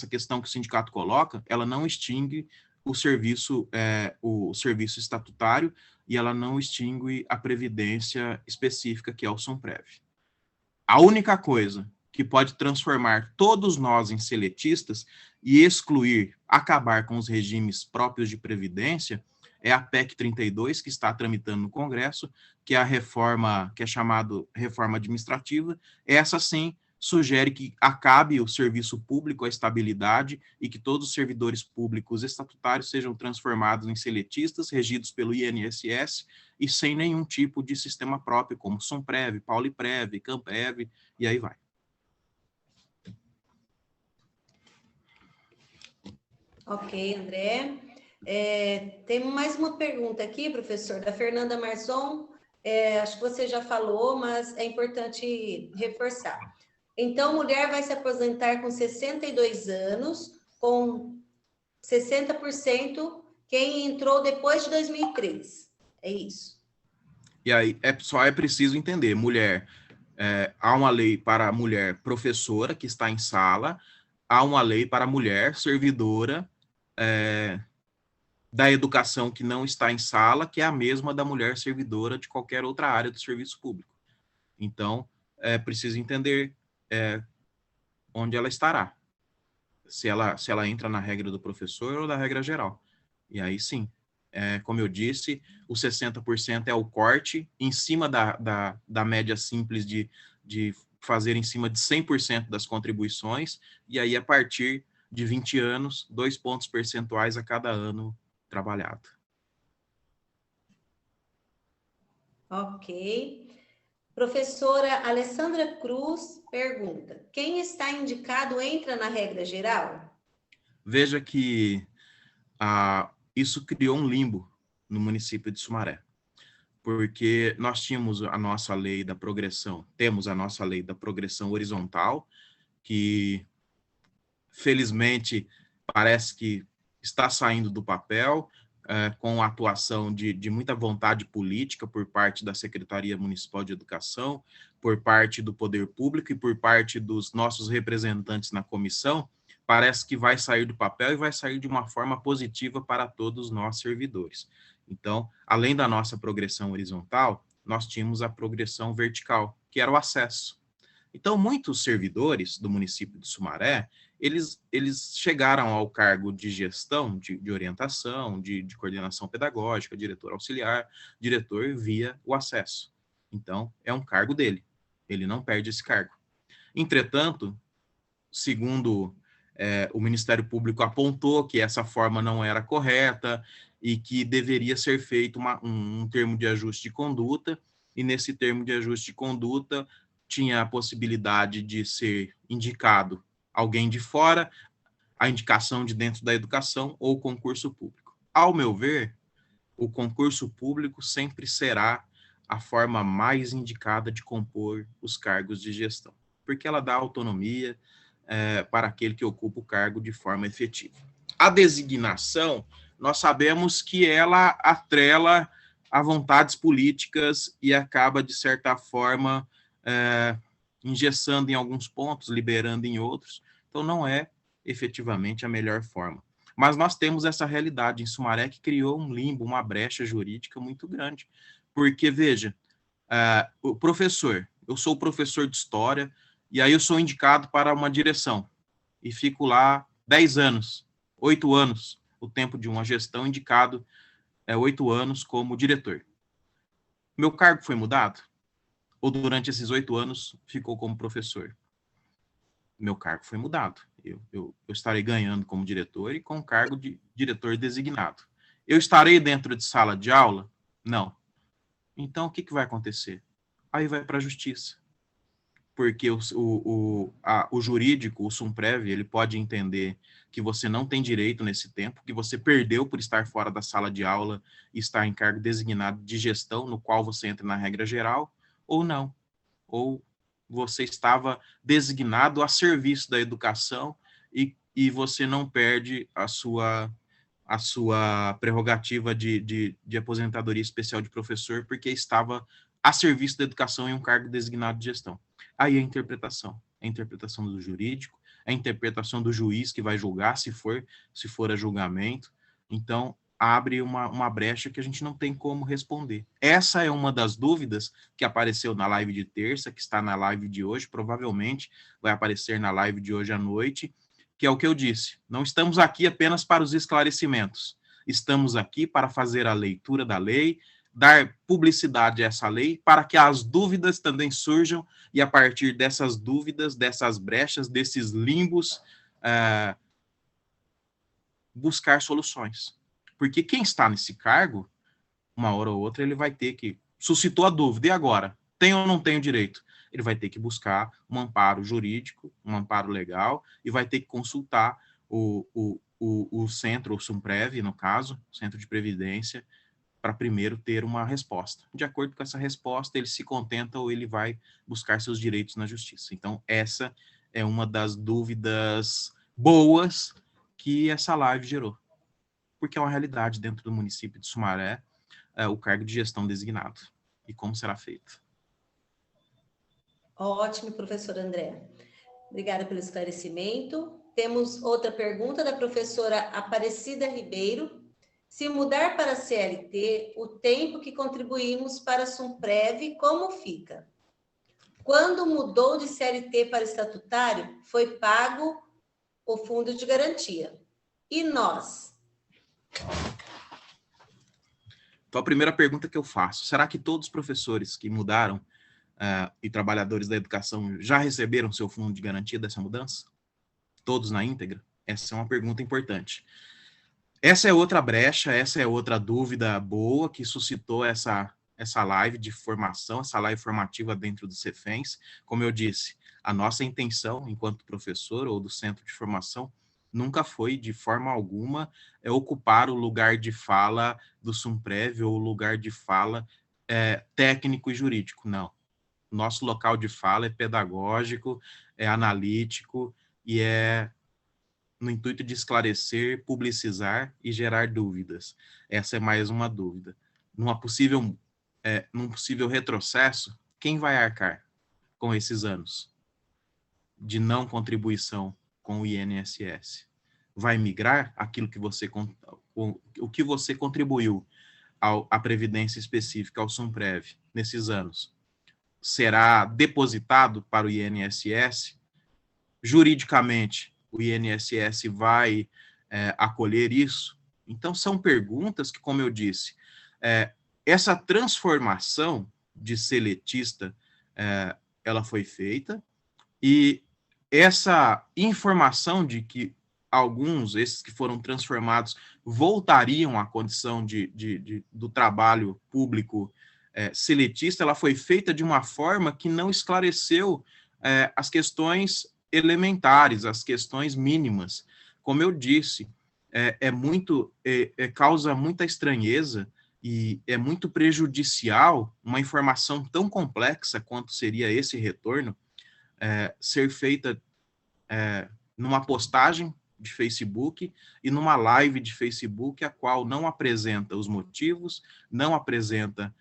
questão que o sindicato coloca, ela não extingue o serviço estatutário e ela não extingue a previdência específica, que é o SUMPREV. A única coisa que pode transformar todos nós em seletistas e excluir, acabar com os regimes próprios de previdência, é a PEC 32, que está tramitando no Congresso, que é a reforma, que é chamada reforma administrativa. Essa, sim, sugere que acabe o serviço público, a estabilidade, e que todos os servidores públicos estatutários sejam transformados em seletistas, regidos pelo INSS, e sem nenhum tipo de sistema próprio, como SUMPREV, Pauliprev, Campev, e aí vai. Ok, André. Tem mais uma pergunta aqui, professor, da Fernanda Marçom. Acho que você já falou, mas é importante reforçar. Então, mulher vai se aposentar com 62 anos, com 60% quem entrou depois de 2003. É isso. E aí, só é preciso entender, mulher, há uma lei para a mulher professora, que está em sala, há uma lei para a mulher servidora da educação que não está em sala, que é a mesma da mulher servidora de qualquer outra área do serviço público. Então, é preciso entender onde ela estará. Se ela entra na regra do professor ou da regra geral. E aí, sim, como eu disse, o 60% é o corte em cima da média simples de fazer em cima de 100% das contribuições, e aí, a partir de 20 anos, 2 pontos percentuais a cada ano trabalhado. Ok. Professora Alessandra Cruz pergunta: quem está indicado entra na regra geral? Veja que isso criou um limbo no município de Sumaré, porque nós tínhamos a nossa lei da progressão, temos a nossa lei da progressão horizontal, que felizmente parece que está saindo do papel, com a atuação de muita vontade política por parte da Secretaria Municipal de Educação, por parte do Poder Público e por parte dos nossos representantes na comissão, parece que vai sair do papel e vai sair de uma forma positiva para todos nós servidores. Então, além da nossa progressão horizontal, nós tínhamos a progressão vertical, que era o acesso. Então, muitos servidores do município de Sumaré, eles chegaram ao cargo de gestão, de orientação, de coordenação pedagógica, diretor auxiliar, diretor via o acesso. Então, é um cargo dele. Ele não perde esse cargo. Entretanto, segundo o Ministério Público apontou que essa forma não era correta e que deveria ser feito um termo de ajuste de conduta, e nesse termo de ajuste de conduta tinha a possibilidade de ser indicado alguém de fora, a indicação de dentro da educação ou concurso público. Ao meu ver, o concurso público sempre será a forma mais indicada de compor os cargos de gestão, porque ela dá autonomia para aquele que ocupa o cargo de forma efetiva. A designação, nós sabemos que ela atrela a vontades políticas e acaba, de certa forma, engessando em alguns pontos, liberando em outros. Então, não é efetivamente a melhor forma. Mas nós temos essa realidade em Sumaré que criou um limbo, uma brecha jurídica muito grande. Porque, veja, o professor, eu sou professor de história, e aí eu sou indicado para uma direção, e fico lá 10 anos, 8 anos, o tempo de uma gestão, indicado 8 anos como diretor. Meu cargo foi mudado? Ou durante esses 8 anos ficou como professor? Meu cargo foi mudado. Eu estarei ganhando como diretor e com cargo de diretor designado. Eu estarei dentro de sala de aula? Não. Então, o que vai acontecer? Aí vai para a justiça. Porque o jurídico, o Sumprev, ele pode entender que você não tem direito nesse tempo, que você perdeu por estar fora da sala de aula e estar em cargo designado de gestão, no qual você entra na regra geral, ou não. Ou você estava designado a serviço da educação e você não perde a sua prerrogativa de aposentadoria especial de professor, porque estava a serviço da educação em um cargo designado de gestão. Aí a interpretação do jurídico, a interpretação do juiz que vai julgar, se for a julgamento. Então, abre uma brecha que a gente não tem como responder. Essa é uma das dúvidas que apareceu na live de terça, que está na live de hoje, provavelmente vai aparecer na live de hoje à noite, que é o que eu disse. Não estamos aqui apenas para os esclarecimentos. Estamos aqui para fazer a leitura da lei, dar publicidade a essa lei, para que as dúvidas também surjam, e a partir dessas dúvidas, dessas brechas, desses limbos, buscar soluções. Porque quem está nesse cargo, uma hora ou outra, ele vai ter que... Suscitou a dúvida, e agora? Tenho ou não tenho direito? Ele vai ter que buscar um amparo jurídico, um amparo legal, e vai ter que consultar o centro, o Sumprev, no caso, o Centro de Previdência, para primeiro ter uma resposta. De acordo com essa resposta, ele se contenta ou ele vai buscar seus direitos na justiça. Então, essa é uma das dúvidas boas que essa live gerou. Porque é uma realidade dentro do município de Sumaré, o cargo de gestão designado. E como será feito. Ótimo, professor André. Obrigada pelo esclarecimento. Temos outra pergunta da professora Aparecida Ribeiro. Se mudar para a CLT, o tempo que contribuímos para a Sumprev, como fica? Quando mudou de CLT para estatutário, foi pago o fundo de garantia. E nós? Então, a primeira pergunta que eu faço, será que todos os professores que mudaram e trabalhadores da educação já receberam seu fundo de garantia dessa mudança? Todos na íntegra? Essa é uma pergunta importante. Essa é outra brecha, essa é outra dúvida boa que suscitou essa live de formação, essa live formativa dentro do Cefens. Como eu disse, a nossa intenção, enquanto professor ou do centro de formação, nunca foi, de forma alguma, ocupar o lugar de fala do Sumprev ou o lugar de fala técnico e jurídico, não. Nosso local de fala é pedagógico, é analítico e é no intuito de esclarecer, publicizar e gerar dúvidas. Essa é mais uma dúvida. Num possível retrocesso, quem vai arcar com esses anos de não contribuição com o INSS? Vai migrar aquilo que o que você contribuiu à Previdência específica, ao SUMPREV, nesses anos? Será depositado para o INSS? Juridicamente, o INSS vai acolher isso? Então, são perguntas que, como eu disse, essa transformação de seletista, ela foi feita, e essa informação de que alguns, esses que foram transformados, voltariam à condição do trabalho público seletista, ela foi feita de uma forma que não esclareceu as questões elementares, as questões mínimas. Como eu disse, causa muita estranheza e é muito prejudicial uma informação tão complexa quanto seria esse retorno ser feita numa postagem de Facebook e numa live de Facebook, a qual não apresenta os motivos, não apresenta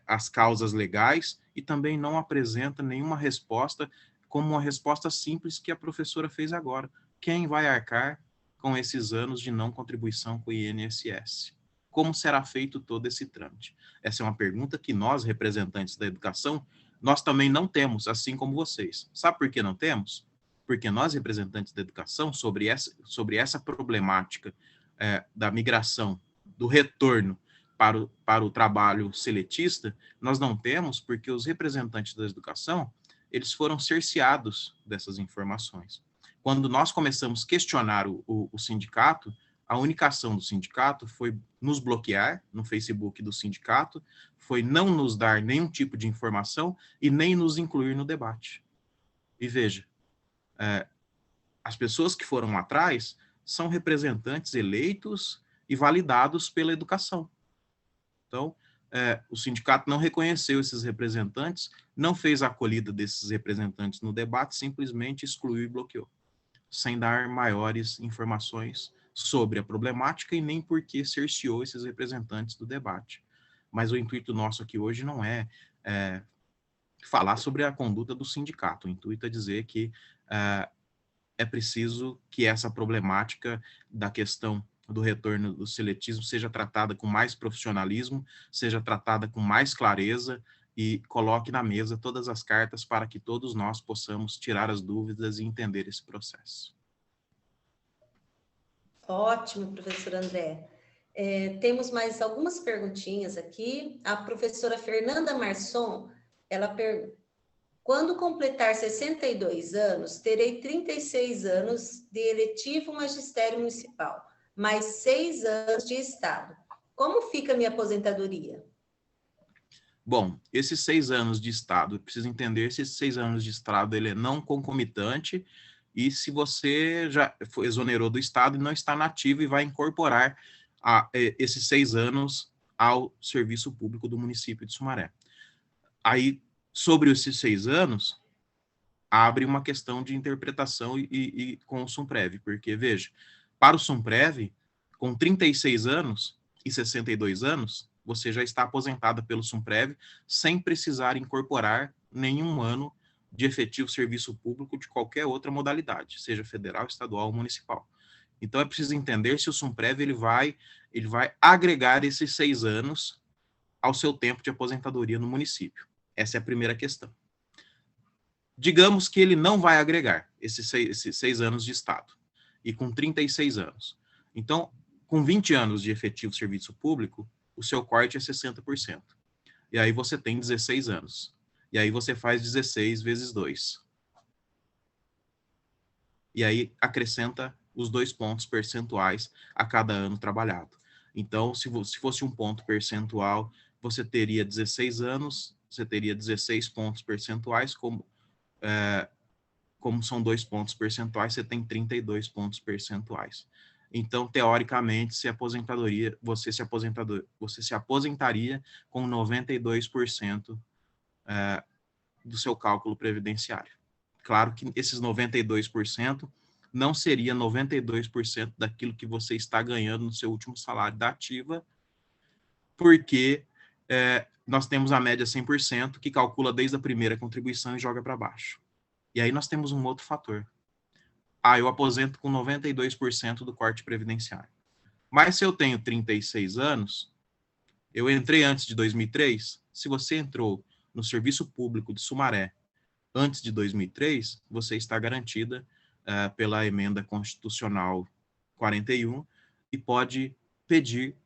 as causas legais e também não apresenta nenhuma resposta, como uma resposta simples que a professora fez agora. Quem vai arcar com esses anos de não contribuição com o INSS? Como será feito todo esse trâmite? Essa é uma pergunta que nós, representantes da educação, nós também não temos, assim como vocês. Sabe por que não temos? Porque nós, representantes da educação, sobre essa problemática da migração, do retorno para o trabalho seletista, nós não temos, porque os representantes da educação, eles foram cerceados dessas informações. Quando nós começamos a questionar o sindicato, a única ação do sindicato foi nos bloquear no Facebook do sindicato, foi não nos dar nenhum tipo de informação e nem nos incluir no debate. E veja, as pessoas que foram atrás são representantes eleitos e validados pela educação. Então, o sindicato não reconheceu esses representantes, não fez a acolhida desses representantes no debate, simplesmente excluiu e bloqueou, sem dar maiores informações sobre a problemática e nem por que cerceou esses representantes do debate. Mas o intuito nosso aqui hoje não é falar sobre a conduta do sindicato, o intuito é dizer que é preciso que essa problemática da questão do retorno do seletismo seja tratada com mais profissionalismo, seja tratada com mais clareza e coloque na mesa todas as cartas para que todos nós possamos tirar as dúvidas e entender esse processo. Ótimo, professor André. Temos mais algumas perguntinhas aqui. A professora Fernanda Marçom, ela pergunta: quando completar 62 anos, terei 36 anos de eletivo magistério municipal, mais 6 anos de Estado. Como fica a minha aposentadoria? Bom, esses 6 anos de Estado, precisa entender, esses 6 anos de Estado, ele é não concomitante, e se você já exonerou do Estado e não está nativo e vai incorporar esses 6 anos ao serviço público do município de Sumaré. Aí, sobre esses 6 anos, abre uma questão de interpretação e com o SUMPREV, porque, veja, para o SUMPREV, com 36 anos e 62 anos, você já está aposentada pelo SUMPREV sem precisar incorporar nenhum ano de efetivo serviço público de qualquer outra modalidade, seja federal, estadual ou municipal. Então, é preciso entender se o SUMPREV ele vai agregar esses 6 anos ao seu tempo de aposentadoria no município. Essa é a primeira questão. Digamos que ele não vai agregar esses 6 anos de Estado, e com 36 anos. Então, com 20 anos de efetivo serviço público, o seu corte é 60%. E aí você tem 16 anos. E aí você faz 16 vezes 2. E aí acrescenta os 2 pontos percentuais a cada ano trabalhado. Então, se fosse um ponto percentual, você teria 16 anos, você teria 16 pontos percentuais, como são 2 pontos percentuais, você tem 32 pontos percentuais. Então, teoricamente, você se aposentaria com 92% do seu cálculo previdenciário. Claro que esses 92% não seria 92% daquilo que você está ganhando no seu último salário da ativa, porque nós temos a média 100%, que calcula desde a primeira contribuição e joga para baixo. E aí nós temos um outro fator. eu aposento com 92% do corte previdenciário. Mas se eu tenho 36 anos, eu entrei antes de 2003, se você entrou no serviço público de Sumaré antes de 2003, você está garantida pela emenda constitucional 41 e pode pedir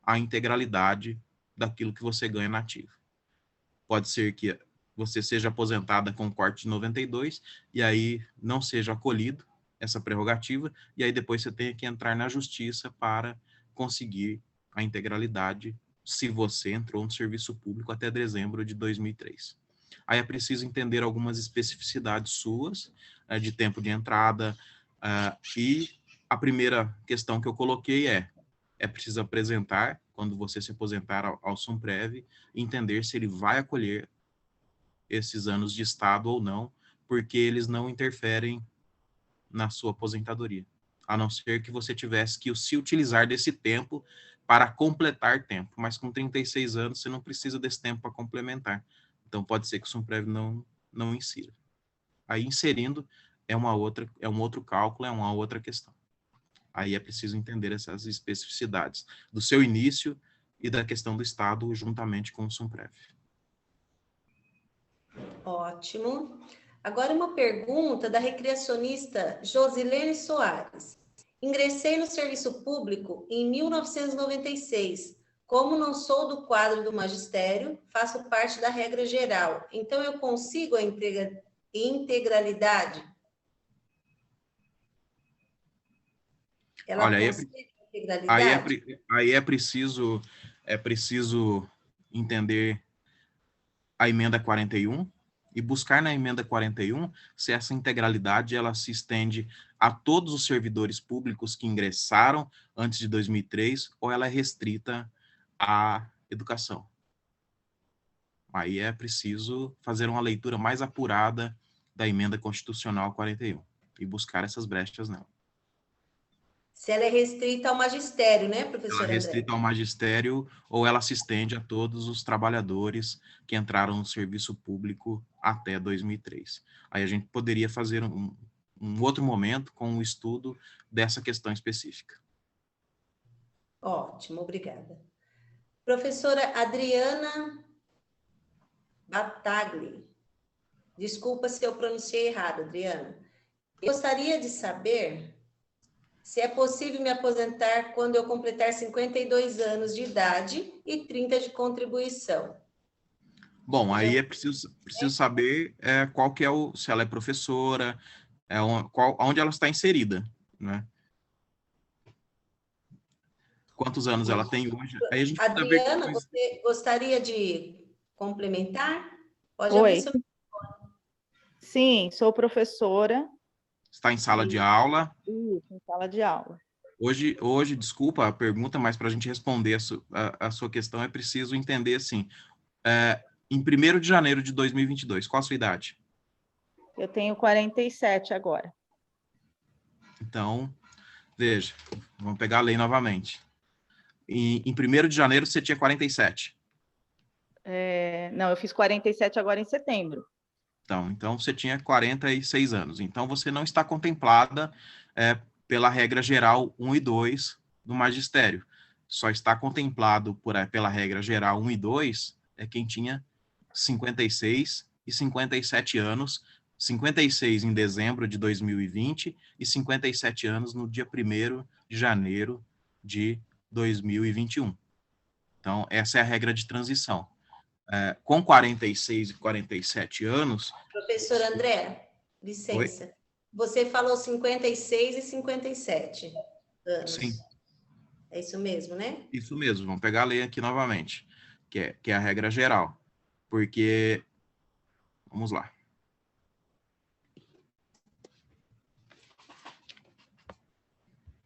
a integralidade daquilo que você ganha na ativa. Pode ser que você seja aposentada com corte de 92 e aí não seja acolhido essa prerrogativa, e aí depois você tem que entrar na justiça para conseguir a integralidade se você entrou no serviço público até dezembro de 2003. Aí é preciso entender algumas especificidades suas, de tempo de entrada, e a primeira questão que eu coloquei é preciso apresentar, quando você se aposentar ao Sumprev, entender se ele vai acolher esses anos de estado ou não, porque eles não interferem na sua aposentadoria, a não ser que você tivesse que se utilizar desse tempo para completar tempo, mas com 36 anos você não precisa desse tempo para complementar. Então pode ser que o Sumprev não insira. Aí inserindo é um outro cálculo, é uma outra questão. Aí é preciso entender essas especificidades do seu início e da questão do estado juntamente com o Sumprev. Ótimo. Agora uma pergunta da recreacionista Josilene Soares. Ingressei no serviço público em 1996. Como não sou do quadro do magistério, faço parte da regra geral. Então, eu consigo a integralidade? Ela Olha, consegue a integralidade? aí é preciso entender a emenda 41 e buscar na emenda 41 se essa integralidade ela se estende a todos os servidores públicos que ingressaram antes de 2003 ou ela é restrita à educação. Aí é preciso fazer uma leitura mais apurada da emenda constitucional 41 e buscar essas brechas nela. Se ela é restrita ao magistério, né, Ela professor é André? restrita ao magistério ou ela se estende a todos os trabalhadores que entraram no serviço público até 2003. Aí a gente poderia fazer um outro momento com o estudo dessa questão específica. Ótimo, obrigada. Professora Adriana Battagli. Desculpa se eu pronunciei errado, Adriana. Eu gostaria de saber se é possível me aposentar quando eu completar 52 anos de idade e 30 de contribuição. Bom, aí é preciso saber qual que é se ela é professora, onde ela está inserida, né? Quantos anos ela tem hoje? Aí a gente precisa ver Adriana, você gostaria de complementar? Pode Oi. abrir seu... Sim, sou professora. Está em sala de aula. Isso, em sala de aula. Hoje, desculpa a pergunta, mas para a gente responder a sua questão, é preciso entender, assim, em 1º de janeiro de 2022, qual a sua idade? Eu tenho 47 agora. Então, veja, vamos pegar a lei novamente. Em 1º de janeiro, você tinha 47. Não, eu fiz 47 agora em setembro. Então você tinha 46 anos. Então, você não está contemplada pela regra geral 1 e 2 do magistério. Só está contemplado pela regra geral 1 e 2 quem tinha 56 e 57 anos, 56 em dezembro de 2020 e 57 anos no dia 1º de janeiro de 2021. Então, essa é a regra de transição. Com 46 e 47 anos... Professor André, licença. Oi? Você falou 56 e 57 anos. Sim. É isso mesmo, né? Isso mesmo. Vamos pegar a lei aqui novamente, que é a regra geral. Porque... Vamos lá.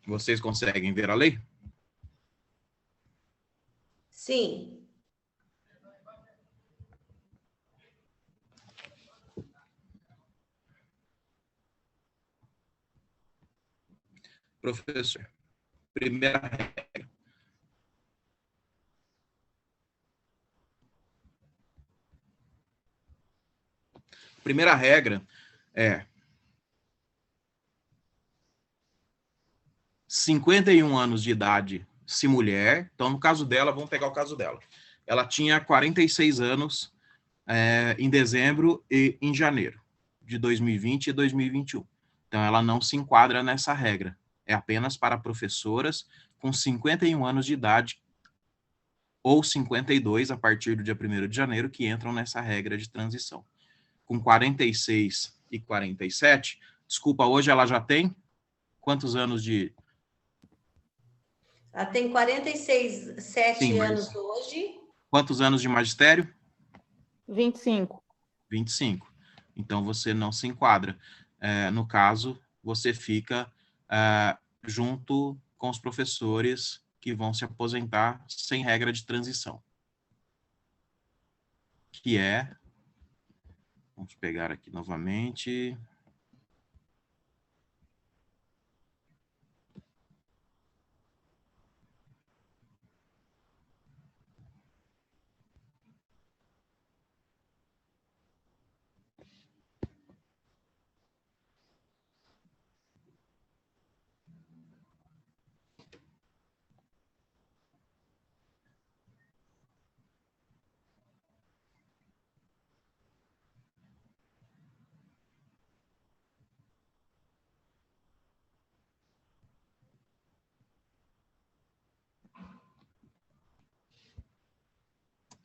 Vocês conseguem ver a lei? Sim. Professor, primeira regra. Primeira regra é 51 anos de idade, se mulher. Então, no caso dela, vamos pegar o caso dela. Ela tinha 46 anos em dezembro e em janeiro de 2020 e 2021. Então, ela não se enquadra nessa regra. É apenas para professoras com 51 anos de idade ou 52 a partir do dia 1º de janeiro que entram nessa regra de transição. Com 46 e 47, desculpa, hoje ela já tem quantos anos de... Ela tem 46, 7 Sim, mas anos hoje. quantos anos de magistério? 25. 25. Então, você não se enquadra. No caso, você fica junto com os professores que vão se aposentar sem regra de transição. Que é... Vamos pegar aqui novamente...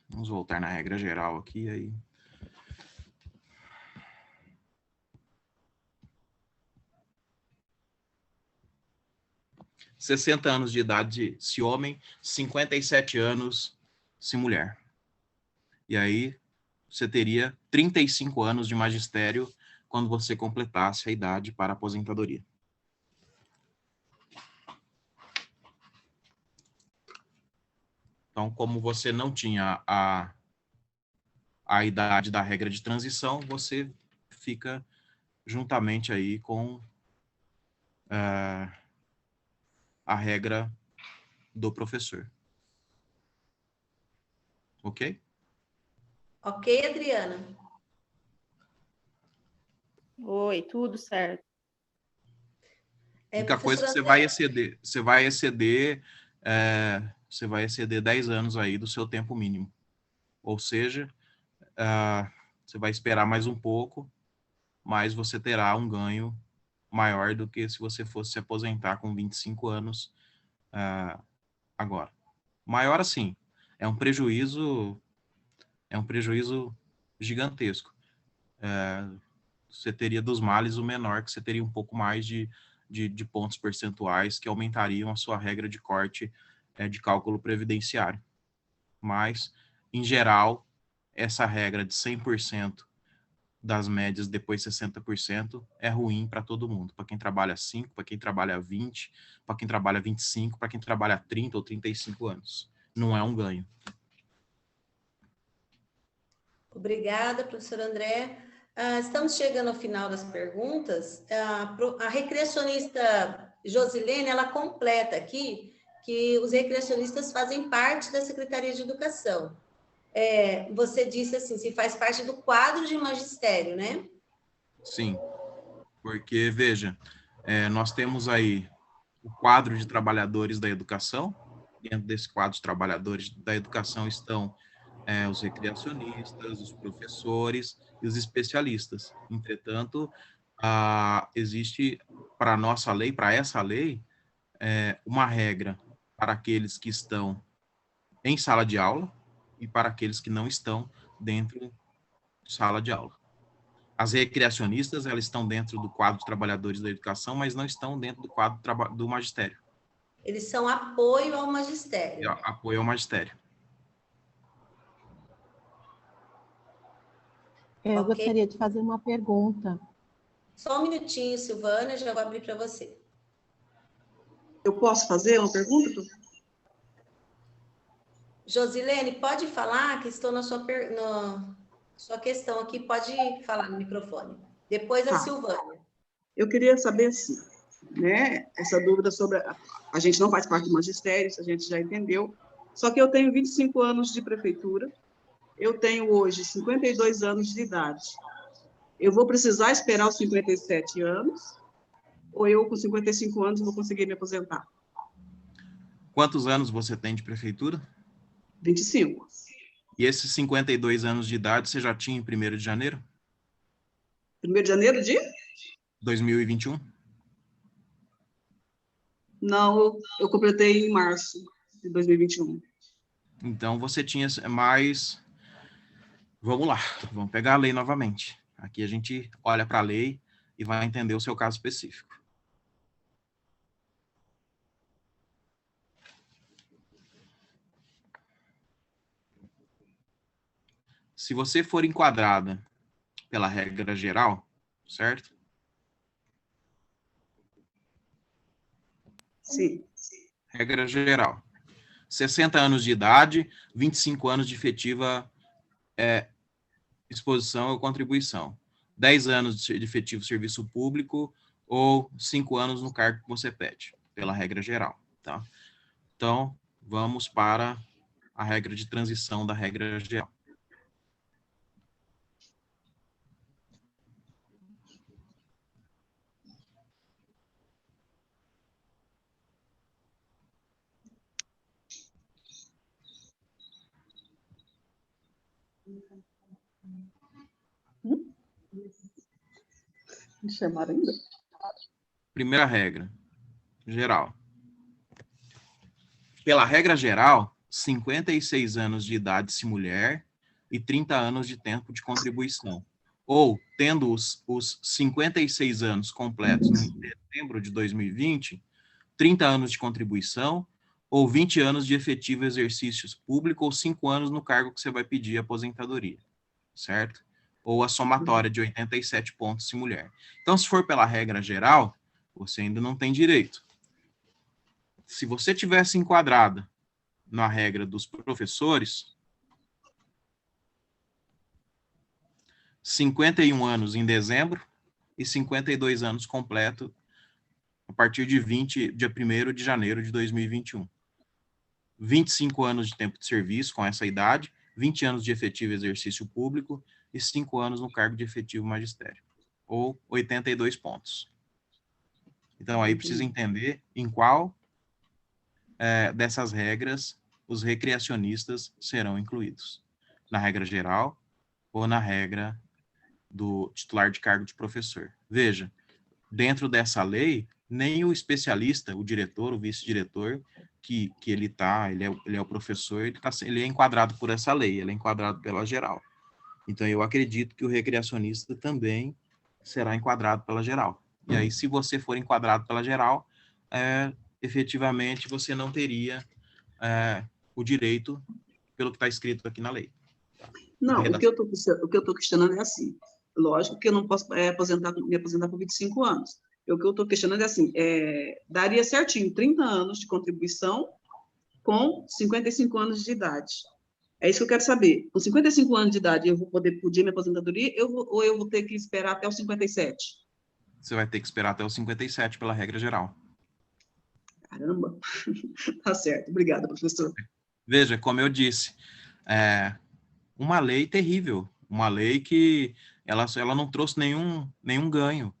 Vamos voltar na regra geral aqui, aí. ...60 anos de idade se homem, 57 anos se mulher. E aí, você teria 35 anos de magistério quando você completasse a idade para a aposentadoria. Então, como você não tinha a idade da regra de transição, você fica juntamente aí com a regra do professor. Ok? Ok, Adriana? Oi, tudo certo. A única coisa que você vai exceder 10 anos aí do seu tempo mínimo. Ou seja, você vai esperar mais um pouco, mas você terá um ganho maior do que se você fosse se aposentar com 25 anos agora. Maior assim, é um prejuízo gigantesco. Você teria dos males o menor, que você teria um pouco mais de pontos percentuais que aumentariam a sua regra de corte de cálculo previdenciário. Mas, em geral, essa regra de 100% das médias, depois 60%, é ruim para todo mundo. Para quem trabalha 5, para quem trabalha 20, para quem trabalha 25, para quem trabalha 30 ou 35 anos. Não é um ganho. Obrigada, professor André. Estamos chegando ao final das perguntas. A recreacionista Josilene, ela completa aqui que os recreacionistas fazem parte da Secretaria de Educação. Você disse assim, se faz parte do quadro de magistério, né? Sim, porque, veja, nós temos aí o quadro de trabalhadores da educação. Dentro desse quadro de trabalhadores da educação estão os recreacionistas, os professores e os especialistas. Entretanto, existe para a nossa lei, para essa lei, uma regra para aqueles que estão em sala de aula e para aqueles que não estão dentro de sala de aula. As recreacionistas, elas estão dentro do quadro de trabalhadores da educação, mas não estão dentro do quadro do magistério. Eles são apoio ao magistério. Apoio ao magistério. Eu gostaria de fazer uma pergunta. Só um minutinho, Silvana, já vou abrir para você. Eu posso fazer uma pergunta? Josilene, pode falar, que estou na sua questão aqui, pode falar no microfone. Depois a Silvana. Eu queria saber, assim, né, essa dúvida sobre... A gente não faz parte do magistério, isso a gente já entendeu, só que eu tenho 25 anos de prefeitura, eu tenho hoje 52 anos de idade. Eu vou precisar esperar os 57 anos, ou eu com 55 anos vou conseguir me aposentar? Quantos anos você tem de prefeitura? 25. E esses 52 anos de idade você já tinha em 1º de janeiro? 1º de janeiro de? 2021? Não, eu completei em março de 2021. Então, você tinha mais... Vamos lá, vamos pegar a lei novamente. Aqui a gente olha para a lei e vai entender o seu caso específico. Se você for enquadrada pela regra geral, certo? Sim. Regra geral. 60 anos de idade, 25 anos de efetiva exposição ou contribuição. 10 anos de efetivo serviço público ou 5 anos no cargo que você pede, pela regra geral, tá? Então, vamos para a regra de transição da regra geral. Me chamaram ainda? Primeira regra, geral. Pela regra geral, 56 anos de idade se mulher e 30 anos de tempo de contribuição. Ou, tendo os 56 anos completos em dezembro de 2020, 30 anos de contribuição ou 20 anos de efetivo exercício público ou 5 anos no cargo que você vai pedir aposentadoria, certo? Ou a somatória de 87 pontos se mulher. Então, se for pela regra geral, você ainda não tem direito. Se você tivesse enquadrada na regra dos professores, 51 anos em dezembro e 52 anos completo a partir de dia 1º de janeiro de 2021. 25 anos de tempo de serviço com essa idade, 20 anos de efetivo exercício público e 5 anos no cargo de efetivo magistério, ou 82 pontos. Então, aí precisa entender em qual dessas regras os recreacionistas serão incluídos. Na regra geral ou na regra do titular de cargo de professor. Veja, dentro dessa lei, nem o especialista, o diretor, o vice-diretor, que ele é o professor, ele é enquadrado por essa lei, ele é enquadrado pela geral. Então, eu acredito que o recreacionista também será enquadrado pela geral. E aí, se você for enquadrado pela geral, efetivamente, você não teria o direito pelo que está escrito aqui na lei. Não, o que eu estou questionando é assim. Lógico que eu não posso me aposentar com 25 anos. O que eu estou questionando é assim, daria certinho 30 anos de contribuição com 55 anos de idade. É isso que eu quero saber. Com 55 anos de idade, eu vou poder pedir minha aposentadoria ou eu vou ter que esperar até os 57? Você vai ter que esperar até os 57 pela regra geral. Caramba! Tá certo. Obrigada, professor. Veja, como eu disse, uma lei terrível, uma lei que ela não trouxe nenhum ganho,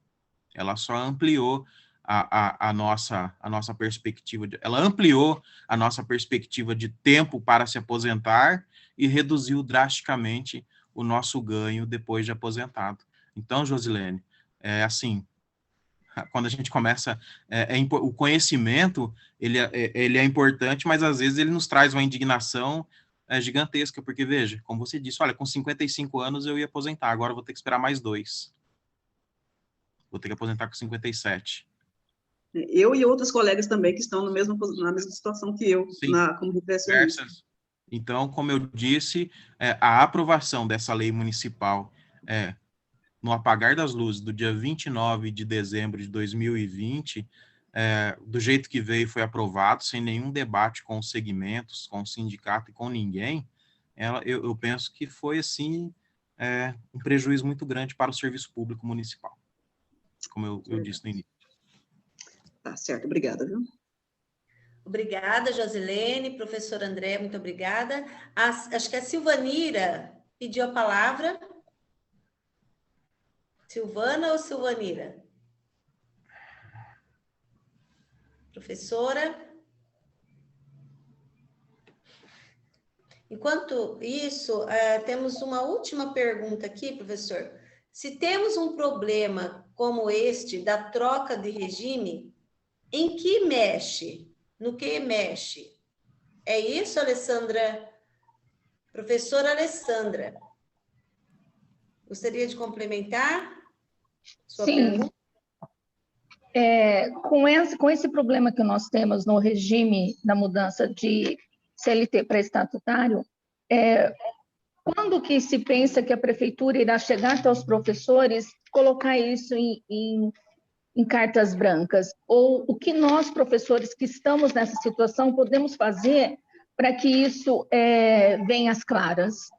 ela só ampliou a nossa perspectiva, ela ampliou a nossa perspectiva de tempo para se aposentar e reduziu drasticamente o nosso ganho depois de aposentado. Então, Josilene, assim, quando a gente começa, o conhecimento, ele é importante, mas às vezes ele nos traz uma indignação gigantesca, porque veja, como você disse, olha, com 55 anos eu ia aposentar, agora eu vou ter que esperar mais 2. Vou ter que aposentar com 57. Eu e outros colegas também que estão na mesma situação que eu, como recreacionista. Então, como eu disse, a aprovação dessa lei municipal no apagar das luzes do dia 29 de dezembro de 2020, do jeito que veio, foi aprovado, sem nenhum debate com os segmentos, com o sindicato e com ninguém, eu penso que foi, assim, um prejuízo muito grande para o serviço público municipal, como eu disse no início. Tá certo, obrigada, viu? Obrigada, Josilene, professor André, muito obrigada. Acho que a Silvanira pediu a palavra. Silvana ou Silvanira? Professora? Enquanto isso, temos uma última pergunta aqui, professor. Se temos um problema como este da troca de regime, em que mexe? No que mexe? É isso, Alessandra? Professora Alessandra, gostaria de complementar sua pergunta? Com esse problema que nós temos no regime da mudança de CLT para estatutário, quando que se pensa que a prefeitura irá chegar até os professores, colocar isso em cartas brancas? Ou o que nós, professores que estamos nessa situação, podemos fazer para que isso venha às claras?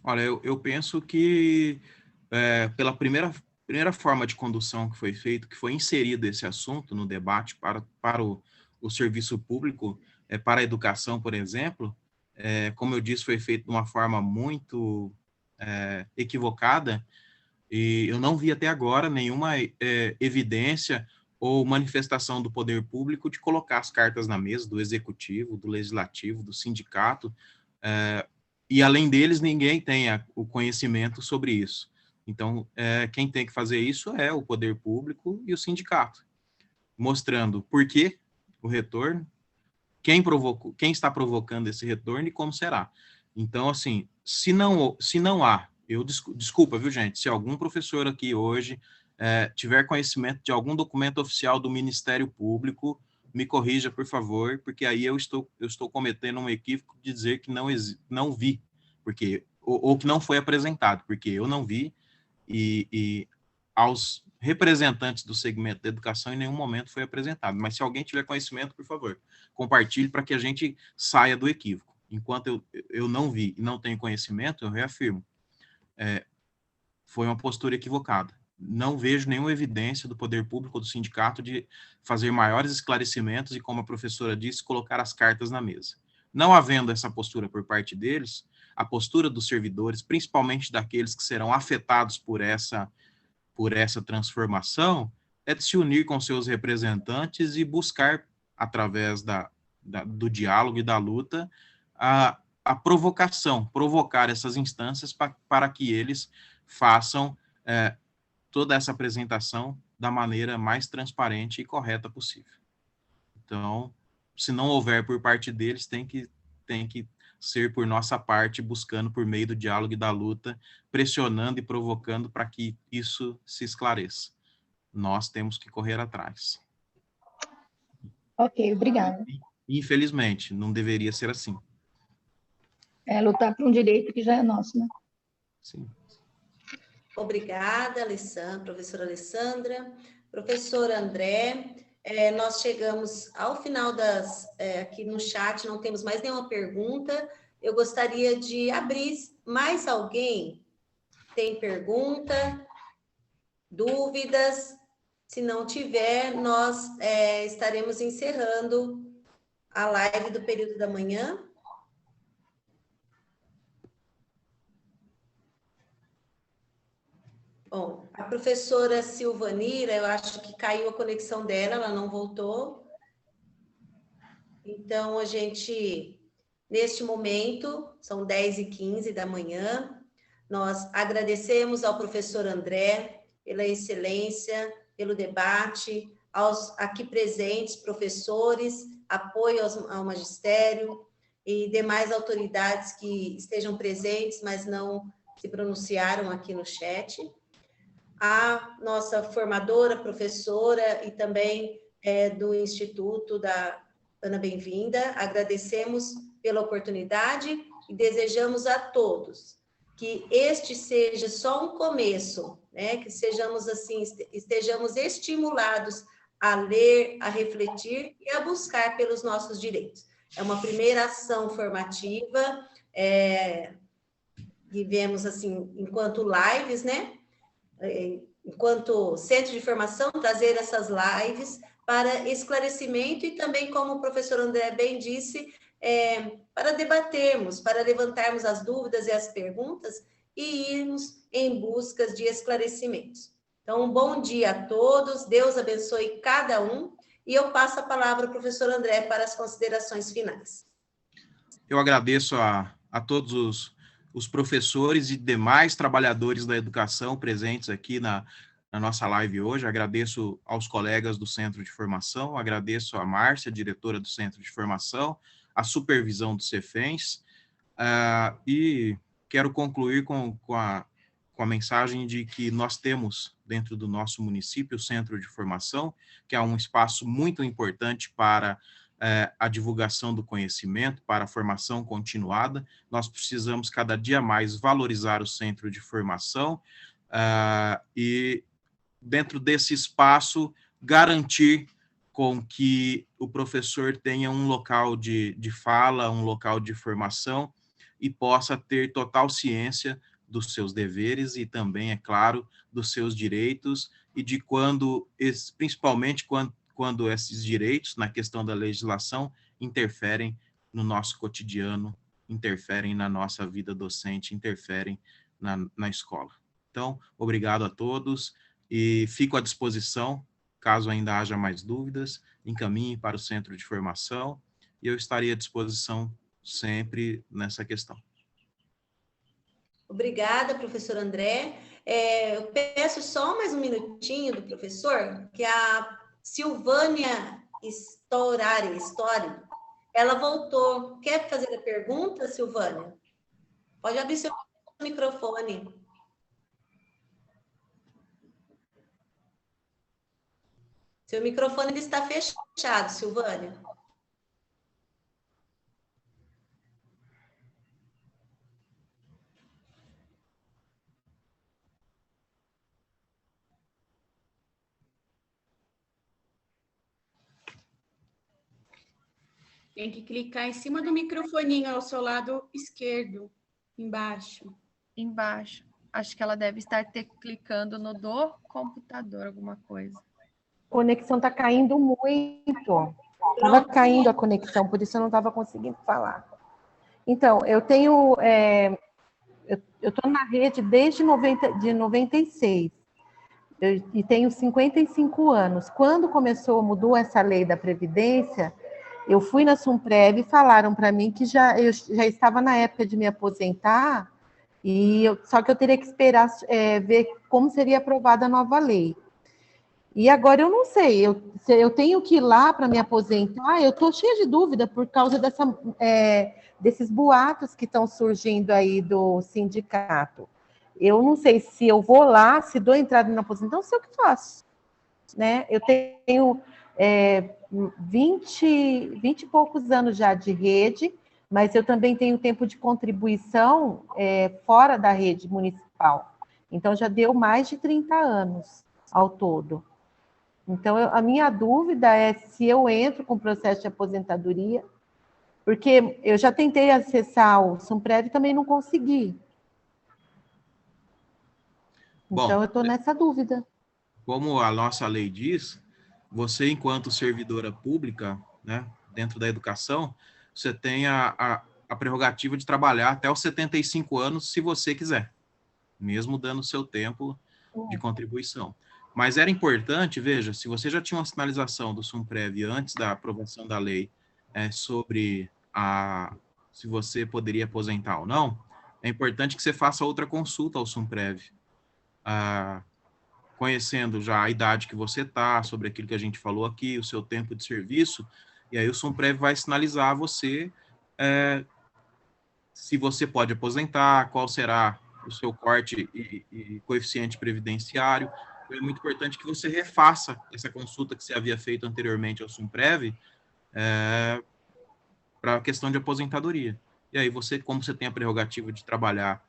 Olha, eu penso que pela primeira forma de condução que foi feito, que foi inserido esse assunto no debate para o serviço público, para a educação, por exemplo, como eu disse, foi feito de uma forma muito equivocada, e eu não vi até agora nenhuma evidência ou manifestação do poder público de colocar as cartas na mesa, do executivo, do legislativo, do sindicato, e além deles, ninguém tem o conhecimento sobre isso. Então, quem tem que fazer isso é o poder público e o sindicato, mostrando por que o retorno, quem está provocando esse retorno e como será. Então, assim, se não há, desculpa, viu, gente, se algum professor aqui hoje tiver conhecimento de algum documento oficial do Ministério Público, me corrija, por favor, porque aí eu estou cometendo um equívoco de dizer que não vi, ou que não foi apresentado, porque eu não vi, e aos representantes do segmento da educação em nenhum momento foi apresentado. Mas se alguém tiver conhecimento, por favor, compartilhe para que a gente saia do equívoco. Enquanto eu não vi e não tenho conhecimento, eu reafirmo, foi uma postura equivocada. Não vejo nenhuma evidência do poder público ou do sindicato de fazer maiores esclarecimentos e, como a professora disse, colocar as cartas na mesa. Não havendo essa postura por parte deles, a postura dos servidores, principalmente daqueles que serão afetados por essa transformação, é de se unir com seus representantes e buscar, através do diálogo e da luta, a provocar essas instâncias para que eles façam toda essa apresentação da maneira mais transparente e correta possível. Então, se não houver por parte deles, tem que ser por nossa parte, buscando por meio do diálogo e da luta, pressionando e provocando para que isso se esclareça. Nós temos que correr atrás. Ok, obrigada. Infelizmente, não deveria ser assim. Lutar por um direito que já é nosso, né? Sim. Obrigada, professora Alessandra. Professor André, nós chegamos ao final aqui no chat, não temos mais nenhuma pergunta. Eu gostaria de abrir. Mais alguém tem pergunta, dúvidas? Se não tiver, nós estaremos encerrando a live do período da manhã. Bom, a professora Silvanira, eu acho que caiu a conexão dela, ela não voltou. Então, a gente, neste momento, são 10h15 da manhã, nós agradecemos ao professor André pela excelência, pelo debate, aos aqui presentes professores, apoio ao magistério e demais autoridades que estejam presentes, mas não se pronunciaram aqui no chat. A nossa formadora, professora e também do Instituto da Ana Bem-vinda, agradecemos pela oportunidade e desejamos a todos que este seja só um começo, né? Que sejamos assim, estejamos estimulados a ler, a refletir e a buscar pelos nossos direitos. É uma primeira ação formativa, vivemos assim, enquanto lives, né? Enquanto centro de formação, trazer essas lives para esclarecimento e também, como o professor André bem disse, para debatermos, para levantarmos as dúvidas e as perguntas e irmos em busca de esclarecimentos. Então, um bom dia a todos, Deus abençoe cada um E eu passo a palavra ao professor André para as considerações finais. Eu agradeço a todos os professores e demais trabalhadores da educação presentes aqui na nossa live hoje. Agradeço aos colegas do Centro de Formação, agradeço a Márcia, diretora do Centro de Formação, a supervisão do Cefens, e quero concluir com a mensagem de que nós temos dentro do nosso município o Centro de Formação, que é um espaço muito importante para a divulgação do conhecimento, para a formação continuada. Nós precisamos cada dia mais valorizar o Centro de Formação e, dentro desse espaço, garantir com que o professor tenha um local de fala, um local de formação e possa ter total ciência dos seus deveres e também, é claro, dos seus direitos e de principalmente quando esses direitos, na questão da legislação, interferem no nosso cotidiano, interferem na nossa vida docente, interferem na escola. Então, obrigado a todos e fico à disposição, caso ainda haja mais dúvidas, encaminhe para o Centro de Formação e eu estarei à disposição sempre nessa questão. Obrigada, professor André. Eu peço só mais um minutinho do professor, que a Silvânia Storari, ela voltou. Quer fazer a pergunta, Silvânia? Pode abrir seu microfone. Seu microfone está fechado, Silvânia. Tem que clicar em cima do microfoninho ao seu lado esquerdo, embaixo. Embaixo. Acho que ela deve estar clicando no do computador, alguma coisa. A conexão está caindo muito. Estava caindo a conexão, por isso eu não estava conseguindo falar. Então, eu tenho... eu estou na rede desde 96. E tenho 55 anos. Quando mudou essa lei da Previdência, eu fui na Sumprev e falaram para mim que eu já estava na época de me aposentar, só que eu teria que esperar ver como seria aprovada a nova lei. E agora eu não sei, eu tenho que ir lá para me aposentar, eu estou cheia de dúvida por causa desses boatos que estão surgindo aí do sindicato. Eu não sei se eu vou lá, se dou entrada na aposentadoria, não sei o que faço. Né? Eu tenho 20 e poucos anos já de rede, mas eu também tenho tempo de contribuição fora da rede municipal. Então, já deu mais de 30 anos ao todo. Então, a minha dúvida é se eu entro com o processo de aposentadoria, porque eu já tentei acessar o Sumprev e também não consegui. Então, eu estou nessa dúvida. Como a nossa lei diz, você, enquanto servidora pública, né, dentro da educação, você tem a prerrogativa de trabalhar até os 75 anos, se você quiser, mesmo dando seu tempo de contribuição. Mas era importante, veja, se você já tinha uma sinalização do Sumprev antes da aprovação da lei sobre se você poderia aposentar ou não, é importante que você faça outra consulta ao Sumprev, conhecendo já a idade que você está, sobre aquilo que a gente falou aqui, o seu tempo de serviço, e aí o Sumprev vai sinalizar a você se você pode aposentar, qual será o seu corte e coeficiente previdenciário. É muito importante que você refaça essa consulta que você havia feito anteriormente ao Sumprev para a questão de aposentadoria. E aí você, como você tem a prerrogativa de trabalhar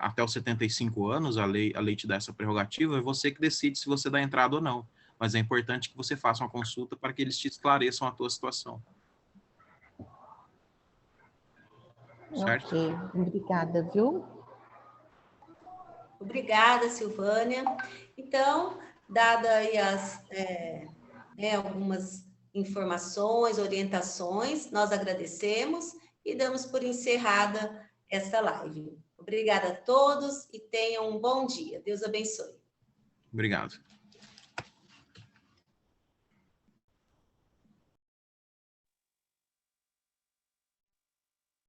até os 75 anos, a lei te dá essa prerrogativa, é você que decide se você dá entrada ou não. Mas é importante que você faça uma consulta para que eles te esclareçam a tua situação. Certo? Ok, obrigada, viu? Obrigada, Silvânia. Então, dada aí algumas informações, orientações, nós agradecemos e damos por encerrada esta live. Obrigada a todos e tenham um bom dia. Deus abençoe. Obrigado.